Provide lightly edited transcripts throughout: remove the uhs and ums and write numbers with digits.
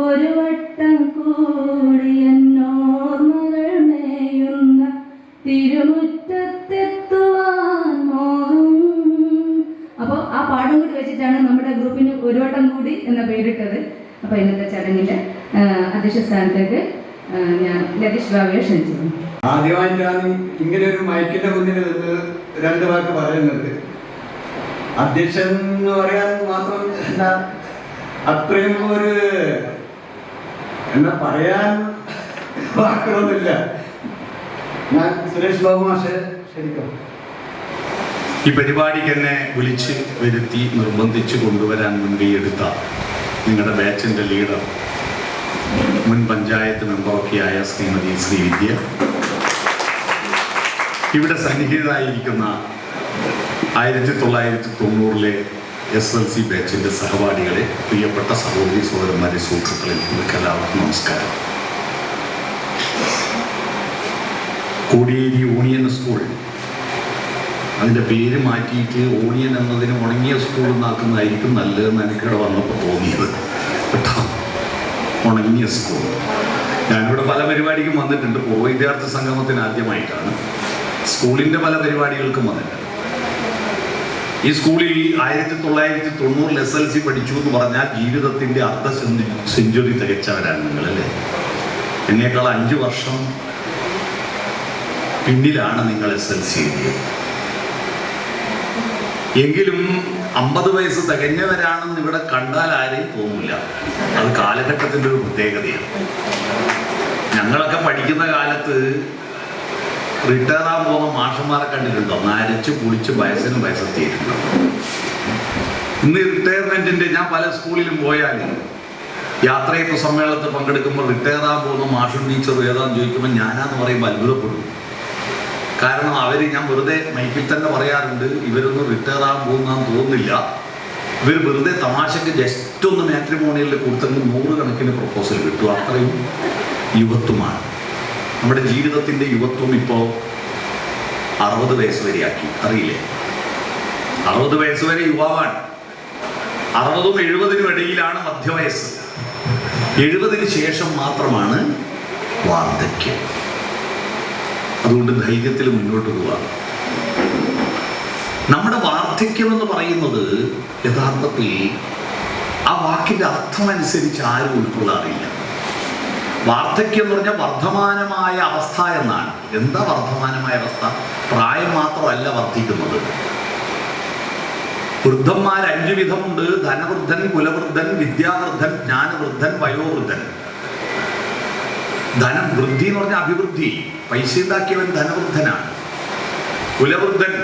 ഒരു വട്ടം കൂടി എന്നോർമ്മകൾ മേയുന്ന തിരുമുറ്റത്തെത്തുവാൻ മോഹം. അപ്പോൾ ആ പാടും കൂടി വെച്ചിട്ടാണ് നമ്മുടെ ഗ്രൂപ്പിന് ഒരു വട്ടം കൂടി എന്ന പേരിട്ടത്. അപ്പോൾ ഇന്നത്തെ ചടങ്ങിന്റെ അധ്യക്ഷ സ്ഥാനത്തേക്ക് ഞാൻ ലതീഷ് ബാബുയെ ക്ഷണിച്ചു. ആദ്യമായിട്ടാണ് ഇങ്ങനെ ഒരു മൈക്കിന്റെ മുന്നിൽ നിന്ന് രണ്ട് വാക്ക് പറയുന്നത്. അധ്യക്ഷൻ എന്ന് പറയാൻ മാത്രം എന്താ അത്രയും ഒരു എന്താ പറയാൻ വാക്കുകളൊന്നുമില്ല. ഞാൻ സുരേഷ് ബാബു മാഷെ ശരിക്കും ഈ പരിപാടിക്ക് എന്നെ വിളിച്ച് വരുത്തി നിർബന്ധിച്ച് കൊണ്ടുവരാൻ മുൻകൈയെടുത്ത നിങ്ങളുടെ ബാച്ചിൻ്റെ ലീഡർ, മുൻ പഞ്ചായത്ത് മെമ്പറൊക്കെയായ ശ്രീമതി ശ്രീവിദ്യ, ഇവിടെ സന്നിഹിതരായിരിക്കുന്ന 1990 SLC ബാച്ചിൻ്റെ സഹപാഠികളെ, പ്രിയപ്പെട്ട സഹോദരി സഹോദരന്മാരെ, സുഹൃത്തുക്കളെ, നിങ്ങൾക്ക് എല്ലാവർക്കും നമസ്കാരം. കോടിയേരി ഓണിയൻ സ്കൂൾ, അതിൻ്റെ പേര് മാറ്റിയിട്ട് ഓണിയൻ എന്നതിന് ഉണങ്ങിയ സ്കൂൾ എന്നാക്കുന്നതായിരിക്കും നല്ലതെന്ന് എനിക്കിവിടെ വന്നപ്പോൾ തോന്നിയത് കേട്ടോ. ഉണങ്ങിയ സ്കൂൾ. ഞാനിവിടെ പല പരിപാടിക്കും വന്നിട്ടുണ്ട്. പൂർവ്വ വിദ്യാർത്ഥി സംഗമത്തിന് ആദ്യമായിട്ടാണ്. സ്കൂളിൻ്റെ പല പരിപാടികൾക്കും വന്നിട്ടുണ്ട്. ഈ സ്കൂളിൽ 1990 SLC പഠിച്ചു എന്ന് പറഞ്ഞാൽ ജീവിതത്തിൻ്റെ അർദ്ധ സെഞ്ചുറി തികച്ചവരാണ് നിങ്ങളല്ലേ. എന്നേക്കാൾ 5 വർഷം പിന്നിലാണ് നിങ്ങൾ SLC എഴുതിയത്. എങ്കിലും 50 വയസ്സ് തികഞ്ഞവരാണെന്ന് ഇവിടെ കണ്ടാൽ ആരെയും തോന്നില്ല. അത് കാലഘട്ടത്തിൻ്റെ ഒരു പ്രത്യേകതയാണ്. ഞങ്ങളൊക്കെ പഠിക്കുന്ന കാലത്ത് റിട്ടയർ ആകാൻ പോകുന്ന മാഷന്മാരെ കണ്ടിട്ടുണ്ടോ? നരച്ച് കുളിച്ച് വയസ്സെത്തിയിട്ടുണ്ടോ? ഇന്ന് റിട്ടയർമെന്റിന്റെ, ഞാൻ പല സ്കൂളിലും പോയാൽ യാത്രയപ്പ് സമ്മേളനത്തിൽ പങ്കെടുക്കുമ്പോൾ റിട്ടയർ ആകാൻ പോകുന്ന മാഷും ടീച്ചറും ഏതാന്ന് ചോദിക്കുമ്പോൾ ഞാനാന്ന് പറയുമ്പോൾ അത്ഭുതപ്പെടും. കാരണം ഞാൻ വെറുതെ മൈക്കിൽ തന്നെ പറയാറുണ്ട്, ഇവരൊന്നും റിട്ടയർ ആകാൻ പോകുന്നതെന്ന് തോന്നുന്നില്ല. ഇവർ വെറുതെ തമാശക്ക് ജസ്റ്റ് ഒന്ന് മാട്രിമോണിയലിൽ കൊടുത്തെങ്കിൽ 100 കണക്കിന് പ്രപ്പോസൽ കിട്ടും. അത്രയും യുവത്വമാണ്. നമ്മുടെ ജീവിതത്തിൻ്റെ യുവത്വം ഇപ്പോൾ 60 വയസ്സ് വരെയാക്കി. അറിയില്ലേ? 60 വയസ്സ് വരെ യുവാവാണ്. 60-ഉം 70-നും ഇടയിലാണ് മധ്യവയസ്സ്. 70-ന് ശേഷം മാത്രമാണ് വാർദ്ധക്യം. അതുകൊണ്ട് ധൈര്യത്തിൽ മുന്നോട്ട് പോവുക. നമ്മുടെ വാർദ്ധക്യം എന്ന് പറയുന്നത് യഥാർത്ഥത്തിൽ ആ വാക്കിൻ്റെ അർത്ഥമനുസരിച്ച് ആരും ഉൾക്കൊള്ളാറില്ല. വാർദ്ധക്യം എന്ന് പറഞ്ഞാൽ വർദ്ധമാനമായ അവസ്ഥ എന്നാണ്. എന്താ വർദ്ധമാനമായ അവസ്ഥ? പ്രായം മാത്രമല്ല വർദ്ധിക്കുന്നത്. വൃദ്ധന്മാർ 5 വിധമുണ്ട്. ധനവൃദ്ധൻ, കുലവൃദ്ധൻ, വിദ്യാവൃദ്ധൻ, ജ്ഞാനവൃദ്ധൻ, വയോവൃദ്ധൻ. ധനം വൃദ്ധി എന്ന് പറഞ്ഞാൽ അഭിവൃദ്ധി. പൈസ ഉണ്ടാക്കിയവൻ ധനവൃദ്ധനാണ്. കുലവൃദ്ധൻ,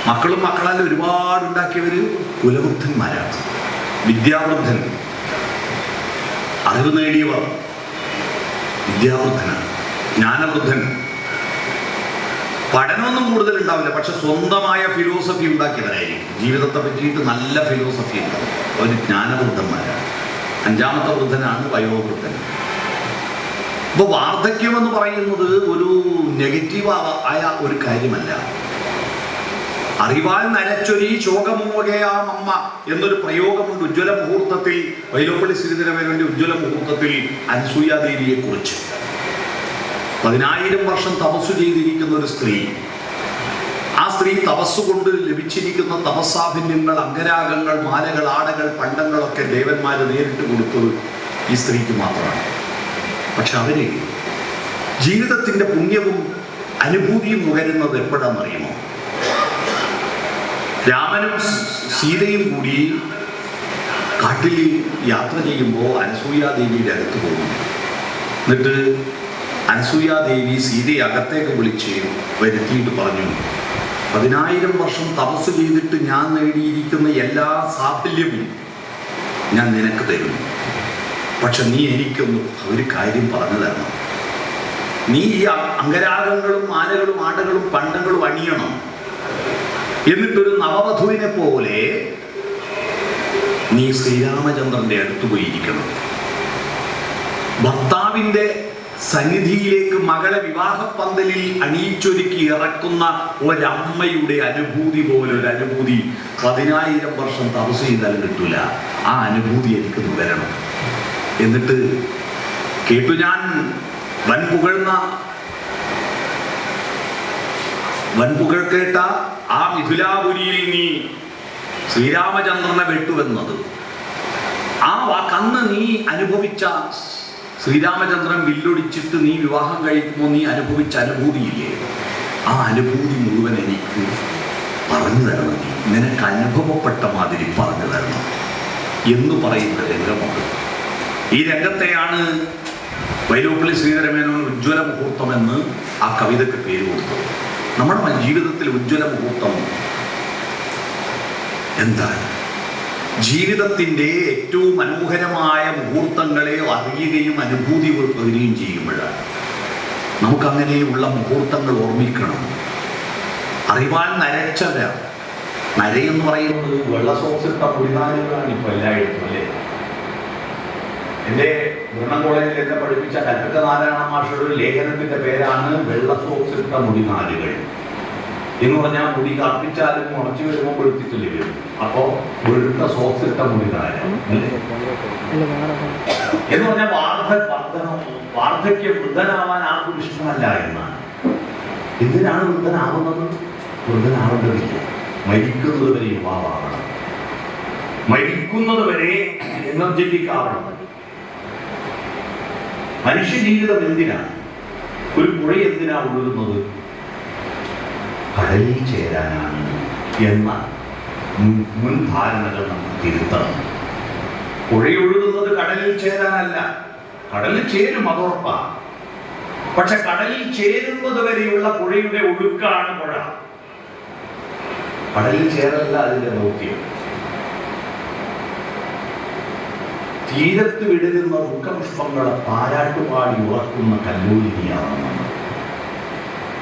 മക്കളും മക്കളാൽ ഒരുപാട് ഉണ്ടാക്കിയവർ കുലവൃദ്ധന്മാരാണ്. വിദ്യാവൃദ്ധൻ, അറിവ് നേടിയവർ വിദ്യാവൃദ്ധനാണ്. ജ്ഞാനവൃദ്ധൻ, പഠനമൊന്നും കൂടുതൽ ഉണ്ടാവില്ല, പക്ഷെ സ്വന്തമായ ഫിലോസഫി ഉണ്ടാക്കിയവരായിരിക്കും. ജീവിതത്തെ പറ്റിയിട്ട് നല്ല ഫിലോസഫി ഉണ്ടാവും. അവർ ജ്ഞാനവൃദ്ധന്മാരാണ്. 5ാമത്തെ വൃദ്ധനാണ് വയോവൃദ്ധൻ. അപ്പോൾ വാർദ്ധക്യം എന്ന് പറയുന്നത് ഒരു നെഗറ്റീവ് ആയ ഒരു കാര്യമല്ല. അറിവാൽ നരച്ചൊരി ശോകമൂകയാം അമ്മ എന്നൊരു പ്രയോഗമുണ്ട് ഉജ്ജ്വല മുഹൂർത്തത്തിൽ, വൈലോപ്പള്ളി ശ്രീധരമേനോന്റെ ഉജ്ജ്വല മുഹൂർത്തത്തിൽ അനസൂയാദേവിയെ കുറിച്ച്. 10,000 വർഷം തപസ്സു ചെയ്തിരിക്കുന്ന ഒരു സ്ത്രീ. ആ സ്ത്രീ തപസ്സുകൊണ്ട് ലഭിച്ചിരിക്കുന്ന തപസ്സാഭിന്യങ്ങൾ, അംഗരാഗങ്ങൾ, മാലകൾ, ആടകൾ, പണ്ടങ്ങളൊക്കെ ദേവന്മാര് നേരിട്ട് കൊടുത്തത് ഈ സ്ത്രീക്ക് മാത്രമാണ്. പക്ഷെ അവര് ജീവിതത്തിന്റെ പുണ്യവും അനുഭൂതിയും നുകരുന്നത് എപ്പോഴാണെന്നറിയുമോ? രാമനും സീതയും കൂടി കാട്ടിൽ യാത്ര ചെയ്യുമ്പോൾ അനസൂയാദേവിയുടെ അടുത്ത് പോകുന്നു. എന്നിട്ട് അനസൂയാദേവി സീതയെ അകത്തേക്ക് വിളിച്ച് വരുത്തിയിട്ട് പറഞ്ഞു, 10,000 വർഷം തപസ് ചെയ്തിട്ട് ഞാൻ നേടിയിരിക്കുന്ന എല്ലാ സാഫല്യവും ഞാൻ നിനക്ക് തരുന്നു. പക്ഷെ നീ എനിക്കൊന്ന് ഒരു കാര്യം പറഞ്ഞു തരണം. നീ ഈ അംഗരാഗങ്ങളും മാലകളും ആടകളും പണ്ടങ്ങളും അണിയണം. എന്നിട്ടൊരു നവവധുവിനെ പോലെ നീ ശ്രീരാമചന്ദ്രന്റെ അടുത്ത് പോയിരിക്കണം. ഭർത്താവിന്റെ സന്നിധിയിലേക്ക് മകളെ വിവാഹപ്പന്തലിൽ അണിയിച്ചൊരുക്കി ഇറക്കുന്ന ഒരമ്മയുടെ അനുഭൂതി പോലൊരു അനുഭൂതി 10,000 വർഷം തപസ് ചെയ്താലും കിട്ടൂല. ആ അനുഭൂതി എനിക്ക് നുകരണം. എന്നിട്ട് കേട്ടു ഞാൻ വൻപുകൾ കേട്ട ആ മിഥിലാപുരിയിൽ നീ ശ്രീരാമചന്ദ്രനെ വെട്ടുവെന്നത്. ആ വാക്കന്ന് നീ അനുഭവിച്ച ശ്രീരാമചന്ദ്രൻ വില്ലൊടിച്ചിട്ട് നീ വിവാഹം കഴിക്കുമ്പോൾ നീ അനുഭവിച്ച അനുഭൂതിയില്ലേ, ആ അനുഭൂതി മുഴുവൻ എനിക്ക് പറഞ്ഞു തരണം, നീ നിനക്ക് അനുഭവപ്പെട്ട മാതിരി പറഞ്ഞു തരണം എന്ന് പറയുന്ന രംഗമുണ്ട്. ഈ രംഗത്തെയാണ് വൈലോപ്പിള്ളി ശ്രീധരമേനോൻ ഉജ്ജ്വല മുഹൂർത്തം എന്ന് ആ കവിതയ്ക്ക് പേര് കൊടുത്തത്. നമ്മുടെ ജീവിതത്തിൽ ഉജ്ജ്വല മുഹൂർത്തം എന്താണ്? ജീവിതത്തിൻ്റെ ഏറ്റവും മനോഹരമായ മുഹൂർത്തങ്ങളെ അറിയുകയും അനുഭൂതി വരികയും ചെയ്യുമ്പോഴാണ്. നമുക്കങ്ങനെയുള്ള മുഹൂർത്തങ്ങൾ ഓർമ്മിക്കണം. അറിവാൻ നരച്ചവ, നരയെന്ന് പറയുന്നത് വെള്ള സോക്സിട്ട കുടിനാലുകളാണ് ഇപ്പോൾ എല്ലായിടത്തും അല്ലേ. എൻ്റെ ബ്രഹ്മ കോളേജിൽ എന്നെ പഠിപ്പിച്ച കൽപ്പറ്റ നാരായണ മാഷയുടെ ഒരു ലേഖനത്തിൻ്റെ പേരാണ് വെള്ള സോക്സിട്ട മുടിനാലുകൾ എന്ന് പറഞ്ഞാൽ മുടി കർപ്പിച്ചാലും മുളച്ചു വരുമ്പോൾ കൊളുത്തിട്ടില്ല വരും. അപ്പോൾ വെളുത്ത സോക്സിട്ട മുടിനാല് അല്ലേ എന്ന് പറഞ്ഞാൽ വാർദ്ധക്യ വൃദ്ധനാവാൻ ആർക്കും ഇഷ്ടമല്ല എന്നാണ്. എന്തിനാണ് വൃദ്ധനാവുന്നത്? വൃദ്ധനാവേണ്ടതില്ല, മരിക്കുന്നത് വരെ യുവാവാകണം, മരിക്കുന്നത് വരെ എനർജറ്റിക് ആവണം. മനുഷ്യ ജീവിതം എന്തിനാണ്? ഒരു പുഴ എന്തിനാ ഒഴുകുന്നത്? കടലിൽ ചേരാനാണ് എന്ന മുൻധാരണകൾ നമ്മൾ തിരുത്തണം. പുഴയൊഴുകുന്നത് കടലിൽ ചേരാനല്ല. കടലിൽ ചേരും, അതുറപ്പാണ്. പക്ഷെ കടലിൽ ചേരുന്നത് വരെയുള്ള പുഴയുടെ ഒഴുക്കാണ് പുഴ. കടലിൽ ചേരല്ല അതിന്റെ ദൗത്യം. തീരത്ത് വിടരുന്ന ദുഃഖപുഷ്പങ്ങളെ താരാട്ടുപാടി ഉറക്കുന്ന കല്ലൂരിനിയാണ് നമ്മൾ.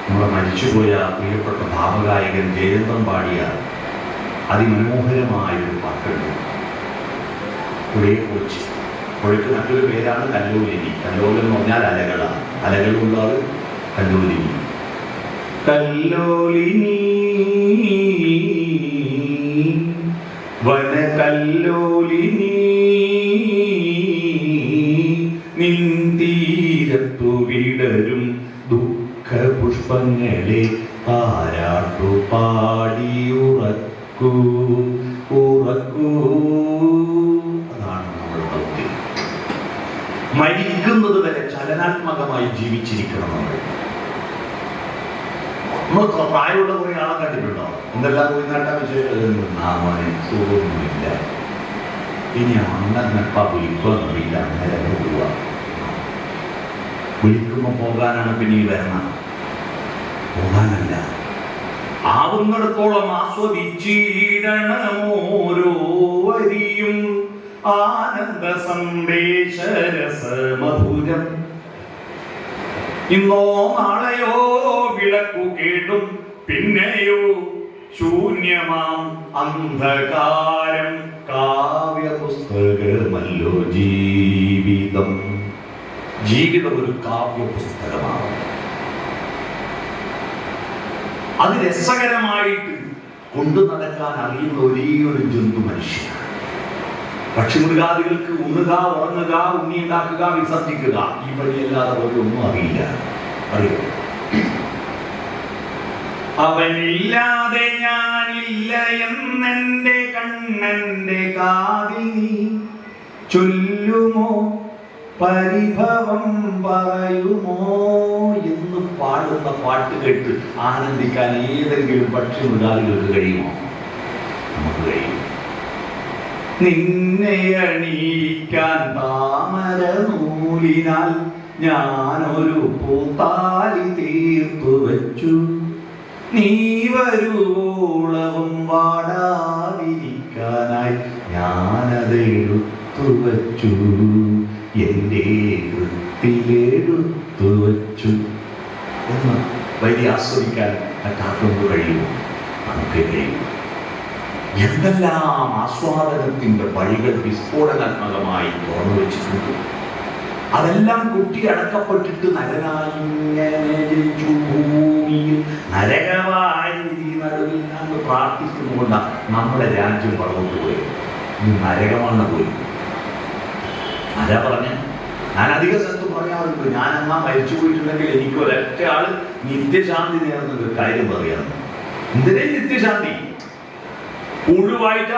നമ്മളെ മരിച്ചുപോയ പ്രിയപ്പെട്ട ഭാവഗായകൻ ജയചന്ദ്രൻ പാടിയ അതിമനോഹരമായൊരു പാട്ടുണ്ട് പുഴയെക്കുറിച്ച്. പുഴയ്ക്ക് മറ്റൊരു പേരാണ് കല്ലോലിനി. കല്ലോലം എന്ന് പറഞ്ഞാൽ അലകളാണ്. അലകളുള്ളത് കല്ലോലിനി. കല്ലോലിനി വനകല്ലോലിനി നിന്തീരത്തു വിടരും ദുഃഖപുഷ്പങ്ങളെ താരാട്ടു പാടി ഉറക്കൂ ഉറക്കൂ. അതാണ് നമ്മുടെ ദൗത്യം. മരിക്കുന്നത് വരെ ചലനാത്മകമായി ജീവിച്ചിരിക്കണം. നമ്മൾ പ്രായമുള്ള കുറെ ആളെ കണ്ടിട്ടുണ്ടോ? എന്തെല്ലാം പോയി നാട്ടാ വിഷയമൊന്നുമില്ല. ഇനി അന്നപ്പ വിളിക്കുമെന്നറിയില്ല, അങ്ങനെ പോവുക. വിളിക്കുമ്പോൾ പോകാനാണ് പിന്നെ ഈ വരണം, പോകാനല്ല. ആവുന്നിടത്തോളം ആസ്വദിച്ചിടണമോരോ വരിയും ആനന്ദ സന്ദേശരസമധുരം. ഇന്നോ നാളെയോ വിളക്കു കേട്ടും പിന്നെയോ ശൂന്യമാം അന്ധകാരം. കാവ്യപുസ്തകമല്ലോ ജീവിതം. ജീവിതം ഒരു കാവ്യപുസ്തകമാണ്. അത് രസകരമായിട്ട് കൊണ്ടു നടക്കാൻ അറിയുന്ന ഒരേ ഒരു ജന്തു മനുഷ്യനാണ്. പക്ഷിമൃഗാദികൾക്ക് ഉണ്ണുക, ഉറങ്ങുക, ഉണ്ണിയുണ്ടാക്കുക, വിസർജിക്കുക, ഈ വഴിയല്ലാതെ ഒന്നും അറിയില്ല. അറിയോ? അവനില്ലാതെ ഞാനില്ല എന്നെന്റെ കണ്ണന്റെ കാതിൽ നീ ചൊല്ലുമോ, പരിഭവം പറയുമോ എന്ന് പാടുന്ന പാട്ട് കേട്ട് ആനന്ദിക്കാൻ ഏതെങ്കിലും പക്ഷിമൃഗാദികൾക്ക് കഴിയുമോ? നമുക്ക് കഴിയും. നിന്നെ അണിയിക്കാൻ താമര നൂലിനാൽ ഞാനൊരു പൂത്താലി തീർത്തു വച്ചു. നീ വരുവോളവും വാടാതിരിക്കാനായി ഞാനതെടുത്തു വച്ചു. എൻ്റെ വൃത്തിയിലെടുത്തു വച്ചു എന്ന് വരി ആസ്വദിക്കാൻ മറ്റാർക്കൊന്നും കഴിയുമോ? നമുക്ക് കഴിയും. എന്തെല്ലാം ആസ്വാദനത്തിൻ്റെ വഴികൾ വിസ്ഫോടനാത്മകമായി തുറന്നു വെച്ചിട്ടുണ്ട്. അതെല്ലാം കുട്ടി അടക്കപ്പെട്ടിട്ട് നരനായി ഇങ്ങനെ ജനിച്ചു ഭൂമിയിൽ നരകമായി നടുവില്ലാന്ന് പ്രാർത്ഥിക്കുന്നതുകൊണ്ടാണ് നമ്മുടെ രാജ്യം വളർന്നു പോയത്. ഈ നരകമാണ് പോയി. ആരാ പറഞ്ഞ? ഞാൻ അധിക സ്ഥലത്ത് പറയാറുണ്ട്, ഞാൻ എന്നാ മരിച്ചു പോയിട്ടുണ്ടെങ്കിൽ എനിക്ക് ഒരൊറ്റ ആള് നിത്യശാന്തി നേർന്നൊരു കാര്യം പറയാം. എന്തിനേ നിത്യശാന്തി? പുഴുവായിട്ട്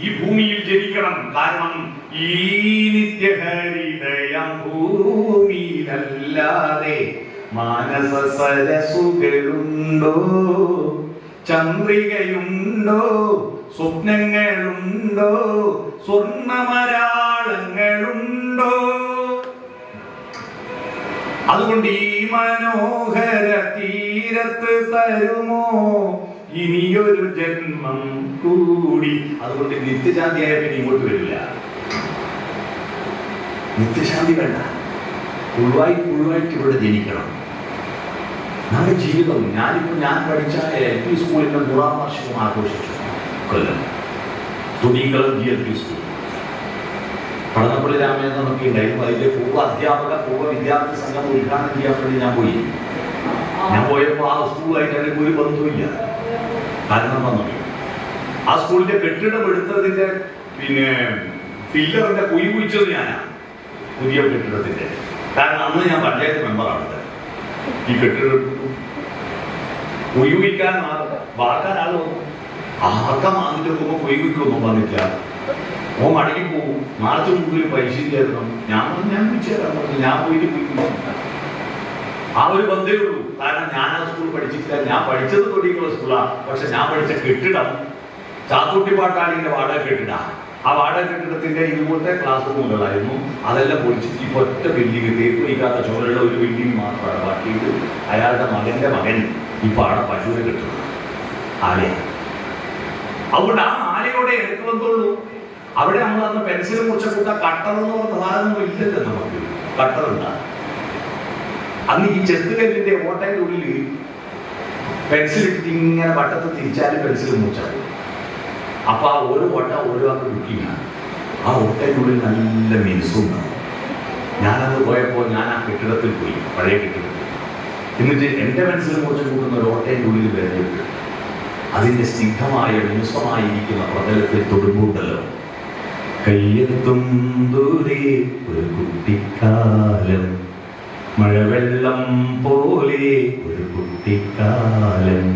ഈ ഭൂമിയിൽ ജനിക്കണം. കാരണം ഈ നിത്യഹരിതയം ഭൂമിയിലല്ലാതെ മാനസ സരസുകളുണ്ടോ, ചന്ദ്രികയുണ്ടോ, സ്വപ്നങ്ങളുണ്ടോ, സ്വർണമരാളങ്ങളുണ്ടോ? അതുകൊണ്ട് ഈ മനോഹര തീരത്ത് തരുമോ ഇനിയൊരു ജന്മം കൂടി? അതുകൊണ്ട് നിത്യശാന്തിയായ പിന്നെ ഇങ്ങോട്ട് വരില്ല. നിത്യശാന്തി വേണ്ട, പുഴുവായിട്ട് ഇവിടെ ജനിക്കണം. നമ്മുടെ ജീവിതം, ഞാൻ പഠിച്ച LP സ്കൂളിന്റെ 100ാം വാർഷികം ആഘോഷിച്ചു കൊല്ലം തുണിക്കളം GLP സ്കൂൾ. പടന്നപ്പള്ളി രാമേന്ദ്രനൊക്കെ ഉണ്ടായിരുന്നു. അതിന്റെ പൂർവ്വ വിദ്യാർത്ഥി സംഘം ഉദ്ഘാടനം ചെയ്യാൻ വേണ്ടി ഞാൻ പോയപ്പോൾ ആ സ്കൂളായിട്ട് എനിക്ക് ഒരു ബന്ധവുമില്ല. കാരണം എന്താണെന്നറിയോ? ആ സ്കൂളിന്റെ കെട്ടിടം എടുത്തതിന്റെ ഫില്ലറിന്റെ കുഴി കുഴിച്ചത് ഞാനാണ്, പുതിയ കെട്ടിടത്തിന്റെ. കാരണം അന്ന് ഞാൻ പഞ്ചായത്ത് മെമ്പറാണ്. ഈ കെട്ടിടം കുഴിക്കാൻ വാർക്കാൻ ആൾ വന്നു. ആർക്കം വാങ്ങിട്ട് നോക്കുമ്പോൾ കുഴിക്കൊന്നും പറഞ്ഞില്ല. ഓ മടങ്ങി പോകും, നാളത്തെ മുമ്പിൽ പൈസ ചേരണം. ഞാൻ വിളിച്ചു തരാൻ പറഞ്ഞു. ഞാൻ പോയിട്ട് ആ ഒരു ബന്ധേ ഉള്ളൂ. കാരണം ഞാൻ ആ സ്കൂൾ പഠിച്ചിട്ടില്ല. ഞാൻ പഠിച്ചത് തൊടിയുള്ള സ്കൂളാണ്. പക്ഷെ ഞാൻ പഠിച്ച കെട്ടിടം ചാത്തൂട്ടിപ്പാട്ടാളിന്റെ വാടക കെട്ടിട. ആ വാടക കെട്ടിടത്തിന്റെ ഇതുപോലത്തെ ക്ലാസ് റൂമുകളായിരുന്നു. അതെല്ലാം പൊളിച്ചിട്ട് ഇപ്പൊ ഒറ്റ ബിൽഡിംഗ്, തേക്ക് വയ്ക്കാത്ത ചോറുള്ള ഒരു ബിൽഡിംഗ് മാത്രമാണ് ബാക്കിയിട്ട്. അയാളുടെ മകന്റെ മകൻ ഇപ്പൊ അവിടെ പശുവിനെ കെട്ടുന്നു, ആലയാണ്. അതുകൊണ്ട് ആ ആലയോടെ എനിക്ക് ബന്ധമുള്ളൂ. അവിടെ നമ്മൾ അന്ന് പെൻസിൽ മുറിച്ച കൂട്ട കട്ടർ എന്ന് പറഞ്ഞ സാധനമൊന്നും ഇല്ലല്ലോ നമുക്ക്. കട്ടറുണ്ടാ അന്ന് ഈ ചെത്തുകല്ലിന്റെ ഓട്ടയുടെ ഉള്ളിൽ പെൻസിൽ ഇട്ടിട്ട് ഇങ്ങനെ വട്ടത്ത് തിരിച്ചാലും പെൻസിൽ മുറിച്ചാൽ അപ്പൊ ആ ഓരോ ഓട്ട ഓരോ ആൾക്ക് കുക്കിങ്ങാണ്. ആ ഓട്ടയുടെ ഉള്ളിൽ നല്ല മിനുസുണ്ടാവും. ഞാനത് പോയപ്പോൾ ഞാൻ ആ കെട്ടിടത്തിൽ പോയി, പഴയ കെട്ടിടത്തിൽ. എന്നിട്ട് എൻ്റെ പെൻസിൽ മുറിച്ച് കൂട്ടുന്ന ഒരു ഓട്ടയുടെ ഉള്ളിൽ വരഞ്ഞിട്ട് അതിന്റെ സ്നിഗ്ധമായ മിനുസമായിരിക്കുന്ന പ്രതലത്തിൽ തൊടുമ്പോണ്ടല്ലോ, കയ്യെത്തും ദൂരെ ഒരു കുട്ടിക്കാലം, മഴവെള്ളം പോലെ ഒരു കുട്ടിക്കാലം.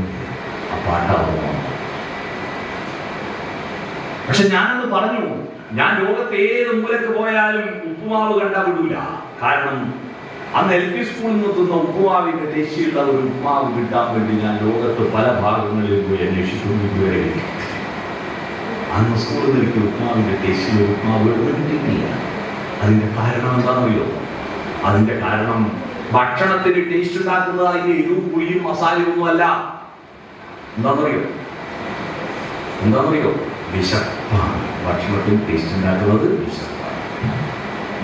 ആ പാട്ടാവുന്നു. പക്ഷെ ഞാനത് പറഞ്ഞു, ഞാൻ ലോകത്ത് ഏത് മൂലക്ക് പോയാലും ഉപ്പുമാവ് കണ്ടാ വിടൂല. കാരണം അന്ന് LP സ്കൂളിൽ നിന്നെത്തുന്ന ഉപ്പുമാവിന്റെ ദേശീയുള്ള ഒരു ഉപ്പുമാവ് കിട്ടാൻ വേണ്ടി ഞാൻ ലോകത്ത് പല ഭാഗങ്ങളിൽ പോയി അന്വേഷിച്ചു. ഇതുവരെ അന്ന് സ്കൂളിൽ നിന്ന് എനിക്ക് ഉപ്പുമാവിന്റെ ദേശീയ ഉപ്പുമാവ് കിട്ടിയില്ല. അതിന്റെ കാരണം എന്താണെന്നറിയോ? അതിന്റെ കാരണം ഭക്ഷണത്തിന് ടേസ്റ്റ് ഉണ്ടാക്കുന്നത് അതിന്റെ എരിവും പുളിയും മസാലയും ഒന്നുമല്ല. എന്താണെന്നറിയോ? വിശപ്പാണ്. ഭക്ഷണത്തിന് ടേസ്റ്റ് ഉണ്ടാക്കുന്നത് വിശപ്പാണ്.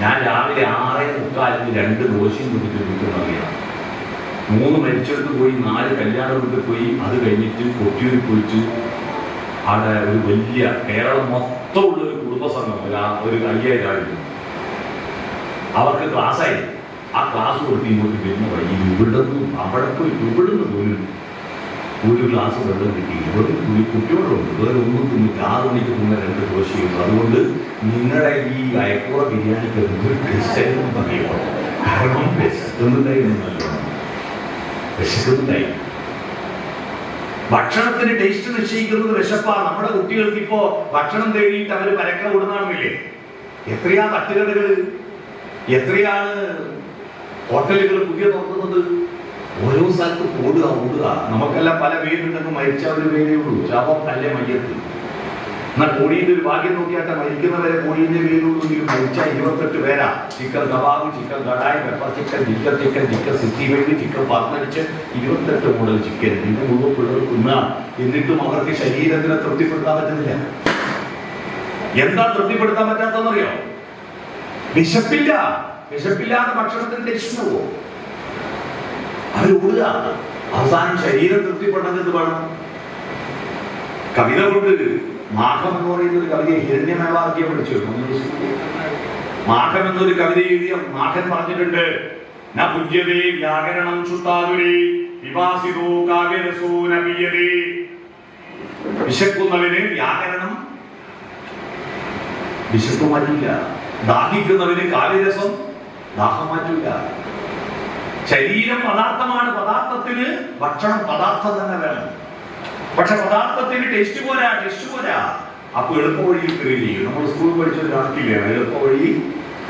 ഞാൻ രാവിലെ 6:45 2 ദോശയും കുടിക്കുന്നറിയാം. 3 മരിച്ചെടുത്ത് പോയി, 4 കല്യാണം വീട്ടിൽ പോയി. അത് കഴിഞ്ഞിട്ട് കൊട്ടിയൂരിൽ പോയിട്ട് അവിടെ ഒരു വലിയ കേരളം മൊത്തമുള്ള ഒരു കുടുംബസംഘം, ഒരു 5000 ആളുകൾ, അവർക്ക് ക്ലാസ്സായി. ആ ക്ലാസ് കൊടുത്ത് ഇങ്ങോട്ട് വരുന്ന വഴി ഇവിടുന്ന് അവിടെ പോയി ഇവിടുന്ന് പോലും ഒരു ഗ്ലാസ് വെള്ളം കിട്ടി. ഇവിടെ കുട്ടികളുണ്ട്, വേറെ ഒന്നും തിന്നിട്ട് 6 മണിക്ക് തിന്ന 2 ദോശയുണ്ട്. അതുകൊണ്ട് നിങ്ങളുടെ ഈ അയക്കൂറ ബിരിയാണിക്ക് എന്തൊരു ടേസ്റ്റായിരുന്നു അറിയുമോ? കാരണം വിശക്കുന്നുണ്ടായി. ഭക്ഷണത്തിന് ടേസ്റ്റ് നിശ്ചയിക്കുന്നത് വിശപ്പാണ്. നമ്മുടെ കുട്ടികൾക്ക് ഇപ്പോ ഭക്ഷണം തേടിയിട്ട് അവർ പരക്ക ഓടുന്നാണില്ലേ? എത്രയാ തട്ടുകടകൾ, എത്രയാണ് ഹോട്ടലുകൾ പുതിയ തുറക്കുന്നത്? ഓരോ സ്ഥലത്ത് ഓടുക. നമുക്കെല്ലാം പല പേരുണ്ടെങ്കിൽ മരിച്ച ഒരു പേരേ ഉള്ളൂ, ശാപം കല്ലെ മയ്യത്ത്. എന്നാൽ കോടിയുടെ ഒരു ഭാഗ്യം നോക്കിയാട്ടെ, മരിക്കുന്നവരെ കോടിയുടെ പേരുള്ളൂ. മരിച്ച 28 പേരാ. Chicken kebab, chicken kadai, pepper chicken, chicken city വേണ്ടി, ചിക്കൻ പറന്നടിച്ച് 28 മോഡൽ ചിക്കൻ. ഇത് മുഴുവൻ പിള്ളേർ തിന്നുക. എന്നിട്ടും അവർക്ക് ശരീരത്തിനെ തൃപ്തിപ്പെടുത്താൻ പറ്റുന്നില്ല. എന്താ തൃപ്തിപ്പെടുത്താൻ പറ്റാത്തതെന്നറിയോ? വിശപ്പില്ലാതെ ഭക്ഷണത്തിന് ടേസ്റ്റ് പോവോ? അവരോടുക. അവസാനം ശരീരം തൃപ്തിപ്പെടുന്നത് വേണം. കവിത കൊണ്ട് മാഘം എന്ന് പറയുന്ന ഒരു കവിതയെ ഹിരണ്യമേവാർക്കിയെ പഠിച്ചു. മാഘം എന്നൊരു കവിത എഴുതിയ മാഘൻ പറഞ്ഞിട്ടുണ്ട്, ന പുജ്യതേ വ്യാകരണം ചുട്ടാതുരേ വിവാസിതോ കാവ്യരസോ നബിയതേ. വിശക്കുന്നവന് വ്യാകരണം വിശപ്പ് മാറ്റില്ല. ദാഹിക്കുന്നവന് കാവ്യരസം ദാഹം മാറ്റൂല. ശരീരം പദാർത്ഥമാണ്, പദാർത്ഥത്തിന് ഭക്ഷണം പദാർത്ഥം തന്നെ വേണം. പക്ഷെ പദാർത്ഥത്തിന് ടേസ്റ്റ് പോരാ. അപ്പൊ എളുപ്പ വഴിയിൽ ക്രിയേറ്റ് ചെയ്യും. നമ്മൾ സ്കൂളിൽ പഠിച്ചൊരു ആർട്ടില്ലാണ് എളുപ്പ വഴി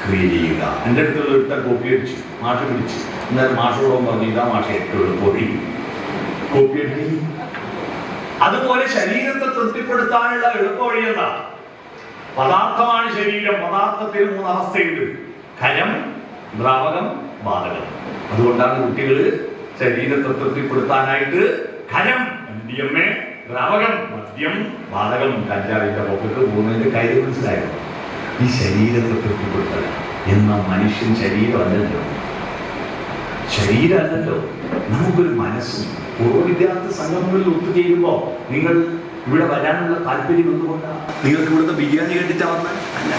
ക്രിയേറ്റ് ചെയ്യുക. എൻ്റെ അടുത്തുള്ള എടുത്ത കോപ്പി അടിച്ചു, മാഷ് പിടിച്ചു. എന്നാലും മാഷോടൊപ്പം പറഞ്ഞു ഇതാ മാഷ് ഏറ്റവും എളുപ്പ വഴി, കോപ്പി അടിച്ചു. അതുപോലെ ശരീരത്തെ തൃപ്തിപ്പെടുത്താനുള്ള എളുപ്പ വഴി എന്താ? പദാർത്ഥമാണ് ശരീരം. പദാർത്ഥത്തിന് 3 അവസ്ഥയുണ്ട്: ഖരം, ദ്രാവകം, വാതകം. അതുകൊണ്ടാണ് കുട്ടികൾ ശരീരത്തെ തൃപ്തിപ്പെടുത്താനായിട്ട് ഖരം MDMA, ദ്രാവകം മദ്യം, വാതകം കഞ്ചാവിന്റെ പോക്കറ്റ് പോകുന്നതിന്റെ കാര്യം മനസ്സിലായോ? ഈ ശരീരത്തെ തൃപ്തിപ്പെടുത്തൽ എന്ന മനുഷ്യൻ ശരീരമല്ലല്ലോ. നമുക്കൊരു മനസ്സും. പൂർവ്വ വിദ്യാർത്ഥി സംഘങ്ങളിൽ ഒത്തുചേരുമ്പോ നിങ്ങൾ ഇവിടെ വരാനുള്ള താല്പര്യം എന്തുകൊണ്ടാണ്? നിങ്ങൾക്ക് ഇവിടുത്തെ ബിരിയാണി കണ്ടിട്ടാ വന്നാൽ അല്ല.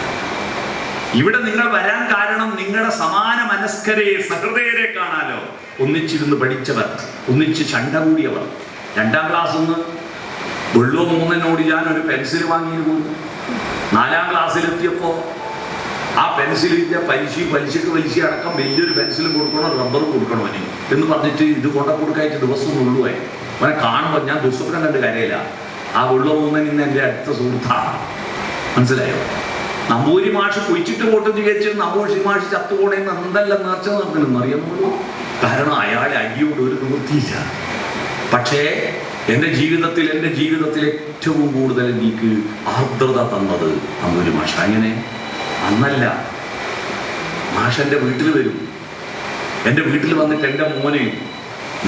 ഇവിടെ നിങ്ങൾ വരാൻ കാരണം നിങ്ങളുടെ സമാന മനസ്കരെ, സഹൃദയരെ കാണാലോ. ഒന്നിച്ചിരുന്ന് പഠിച്ചവർ, ഒന്നിച്ച് ചണ്ട കൂടിയവർ. 2ാം ക്ലാസ്സിൽ നിന്ന് വെള്ളോ 3-നോട് ഞാൻ ഒരു പെൻസിൽ വാങ്ങിയിരുന്നു. 4ാം ക്ലാസ്സിലെത്തിയപ്പോൾ ആ പെൻസിലിന്റെ പലിശക്ക് അടക്കം വലിയൊരു പെൻസിലും കൊടുക്കണം, റബ്ബറും കൊടുക്കണം അവന് എന്ന് പറഞ്ഞിട്ട് ഇത് കൊടുക്കായിട്ട് ദിവസം ഉള്ളുവായി. അവനെ കാണുമ്പോൾ ഞാൻ ദുസ്വപ്നം കണ്ട് കരയില്ല. ആ വെള്ളോ 3 ഇന്ന് എൻ്റെ അടുത്ത സുഹൃത്താണ്. മനസ്സിലായോ? നമ്പൂരി മാഷ് കുഴിച്ചിട്ട് പോട്ടെന്ന് വിചാരിച്ചു നമ്പൂരി മാഷ് ചത്തുപോണേന്ന് എന്തെല്ലാം നേർച്ച നടക്കണമെന്ന് അറിയാമോ? കാരണം അയാളെ അയ്യോട് ഒരു നിവൃത്തിയില്ല. പക്ഷേ എൻ്റെ ജീവിതത്തിൽ ഏറ്റവും കൂടുതൽ എനിക്ക് ആർദ്രത തന്നത് നമ്പൂരി മാഷ. അങ്ങനെ അന്നല്ല, മാഷ് എൻ്റെ വീട്ടിൽ വരും. എൻ്റെ വീട്ടിൽ വന്നിട്ട് എൻ്റെ മോന്,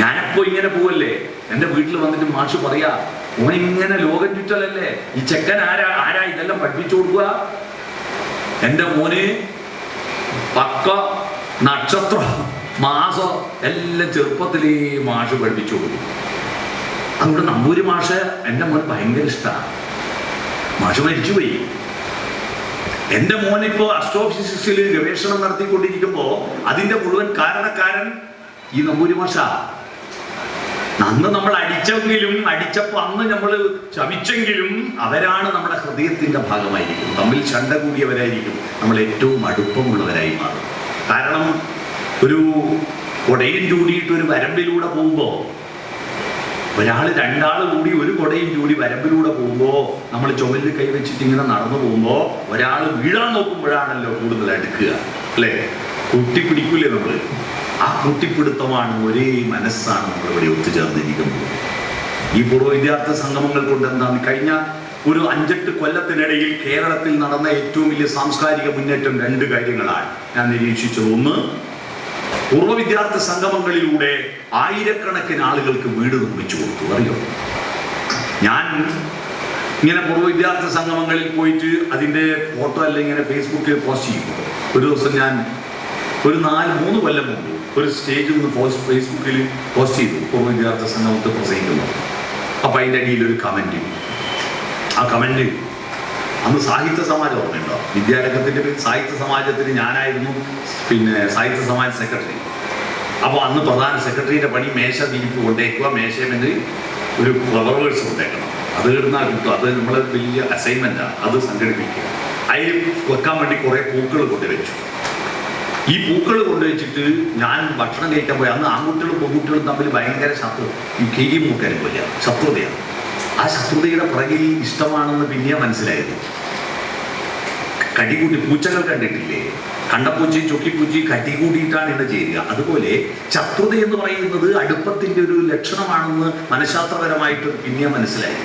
ഞാനപ്പോൾ ഇങ്ങനെ പോവല്ലേ, എൻ്റെ വീട്ടിൽ വന്നിട്ട് മാഷ് പറയാ, മോൻ ഇങ്ങനെ ലോകം ചുറ്റലല്ലേ, ഈ ചെക്കൻ ആരാ ഇതെല്ലാം പഠിപ്പിച്ചു കൊടുക്കുക. എൻ്റെ മോന് പക്ക നക്ഷത്രം മാസം എല്ലാം ചെറുപ്പത്തിലേ മാഷ് പഠിപ്പിച്ചു കൊടുക്കും. അതുകൊണ്ട് നമ്പൂരി മാഷ് എൻ്റെ മോൻ ഭയങ്കര ഇഷ്ടമാണ്. മാഷ് മരിച്ചുപോയി. എൻ്റെ മോനിപ്പോൾ അസ്ട്രോഫിസിക്സിൽ ഗവേഷണം നടത്തിക്കൊണ്ടിരിക്കുമ്പോൾ അതിൻ്റെ മുഴുവൻ കാരണക്കാരൻ ഈ നമ്പൂരി മാഷ. അന്ന് നമ്മൾ അടിച്ചപ്പോൾ അന്ന് നമ്മൾ ശമിച്ചെങ്കിലും അവരാണ് നമ്മുടെ ഹൃദയത്തിൻ്റെ ഭാഗമായിരിക്കും. തമ്മിൽ ചണ്ട കൂടിയവരായിരിക്കും നമ്മൾ ഏറ്റവും അടുപ്പമുള്ളവരായി മാറും. കാരണം ഒരു കൊടയും ചൂടിയിട്ട് ഒരു വരമ്പിലൂടെ പോകുമ്പോൾ, ഒരാൾ 2 ആൾ കൂടി ഒരു കൊടയും ചൂടി വരമ്പിലൂടെ പോകുമ്പോൾ, നമ്മൾ ചുമലിൽ കൈവച്ചിട്ട് ഇങ്ങനെ നടന്നു പോകുമ്പോൾ ഒരാൾ വീഴാൻ നോക്കുമ്പോഴാണല്ലോ കൂടുതൽ അടുക്കുക, അല്ലേ? കൂട്ടിപ്പിടിക്കൂലേ നമ്മൾ? ആ കൂട്ടിപ്പിടുത്തമാണ്, ഒരേ മനസ്സാണ് നമ്മളിവിടെ ഒത്തുചേർന്നിരിക്കുന്നത്. ഈ പൂർവ്വ വിദ്യാർത്ഥി സംഗമങ്ങൾ കൊണ്ട് എന്താണ്? കഴിഞ്ഞ ഒരു 5-8 കൊല്ലത്തിനിടയിൽ കേരളത്തിൽ നടന്ന ഏറ്റവും വലിയ സാംസ്കാരിക മുന്നേറ്റം 2 കാര്യങ്ങളാണ് ഞാൻ നിരീക്ഷിച്ചത്. ഒന്ന്, പൂർവ്വ വിദ്യാർത്ഥി സംഗമങ്ങളിലൂടെ ആയിരക്കണക്കിന് ആളുകൾക്ക് വീട് നിർമ്മിച്ചു കൊടുത്തു. അറിയോ? ഞാൻ ഇങ്ങനെ പൂർവ്വ വിദ്യാർത്ഥി സംഗമങ്ങളിൽ പോയിട്ട് അതിൻ്റെ ഫോട്ടോ എല്ലാം ഇങ്ങനെ ഫേസ്ബുക്കിൽ പോസ്റ്റ് ചെയ്യും. ഒരു ദിവസം ഞാൻ ഒരു 3 കൊല്ലം മുമ്പ് ഒരു സ്റ്റേജിൽ നിന്ന് ഫേസ്ബുക്കിൽ പോസ്റ്റ് ചെയ്തു, പൂർവ്വ വിദ്യാർത്ഥി സംഗമത്തിൽ പ്രസംഗിക്കുന്നു. അപ്പം അതിൻ്റെ അടിയിൽ ഒരു കമൻറ്റ്. ആ കമൻറ്റ് അന്ന് സാഹിത്യ സമാജം ഓർമ്മയുണ്ടോ? വിദ്യാരംഗത്തിൻ്റെ സാഹിത്യ സമാജത്തിന് ഞാനായിരുന്നു സാഹിത്യ സമാജ് സെക്രട്ടറി. അപ്പോൾ അന്ന് പ്രധാന സെക്രട്ടറിയുടെ പണി മേശ തിരിപ്പ് കൊണ്ടേക്കുക, മേശമെന്ന് ഒരു ഫ്ലവർ വേഴ്സ് കൊണ്ടേക്കണം. അത് കിട്ടുന്നാൽ കിട്ടും. അത് നമ്മളെ വലിയ അസൈൻമെൻറ്റാണ്. അത് സംഘടിപ്പിക്കുക. അതിൽ വെക്കാൻ വേണ്ടി കുറേ പൂക്കൾ കൊണ്ടുവച്ചു. ഈ പൂക്കൾ കൊണ്ടുവച്ചിട്ട് ഞാൻ ഭക്ഷണം കഴിക്കാൻ പോയി. അന്ന് ആൺകുട്ടികളും പെൺകുട്ടികളും തമ്മിൽ ഭയങ്കര ഈ കീരിയും മൂക്കാനും പോലെ ശത്രുതയാണ്. ആ ശത്രുതയുടെ പുറകിൽ ഇഷ്ടമാണെന്ന് പിന്നെയാ മനസ്സിലായത്. കടികൂട്ടി പൂച്ചകൾ കണ്ടിട്ടില്ലേ? കണ്ടപ്പൂച്ചയും ചൊക്കിപ്പൂച്ചയും കടികൂടിയിട്ടാണ് ഇവിടെ ചേരുക. അതുപോലെ ശത്രുത എന്ന് പറയുന്നത് അടുപ്പത്തിൻ്റെ ഒരു ലക്ഷണമാണെന്ന് മനഃശാസ്ത്രപരമായിട്ട് പിന്നെ മനസ്സിലായി.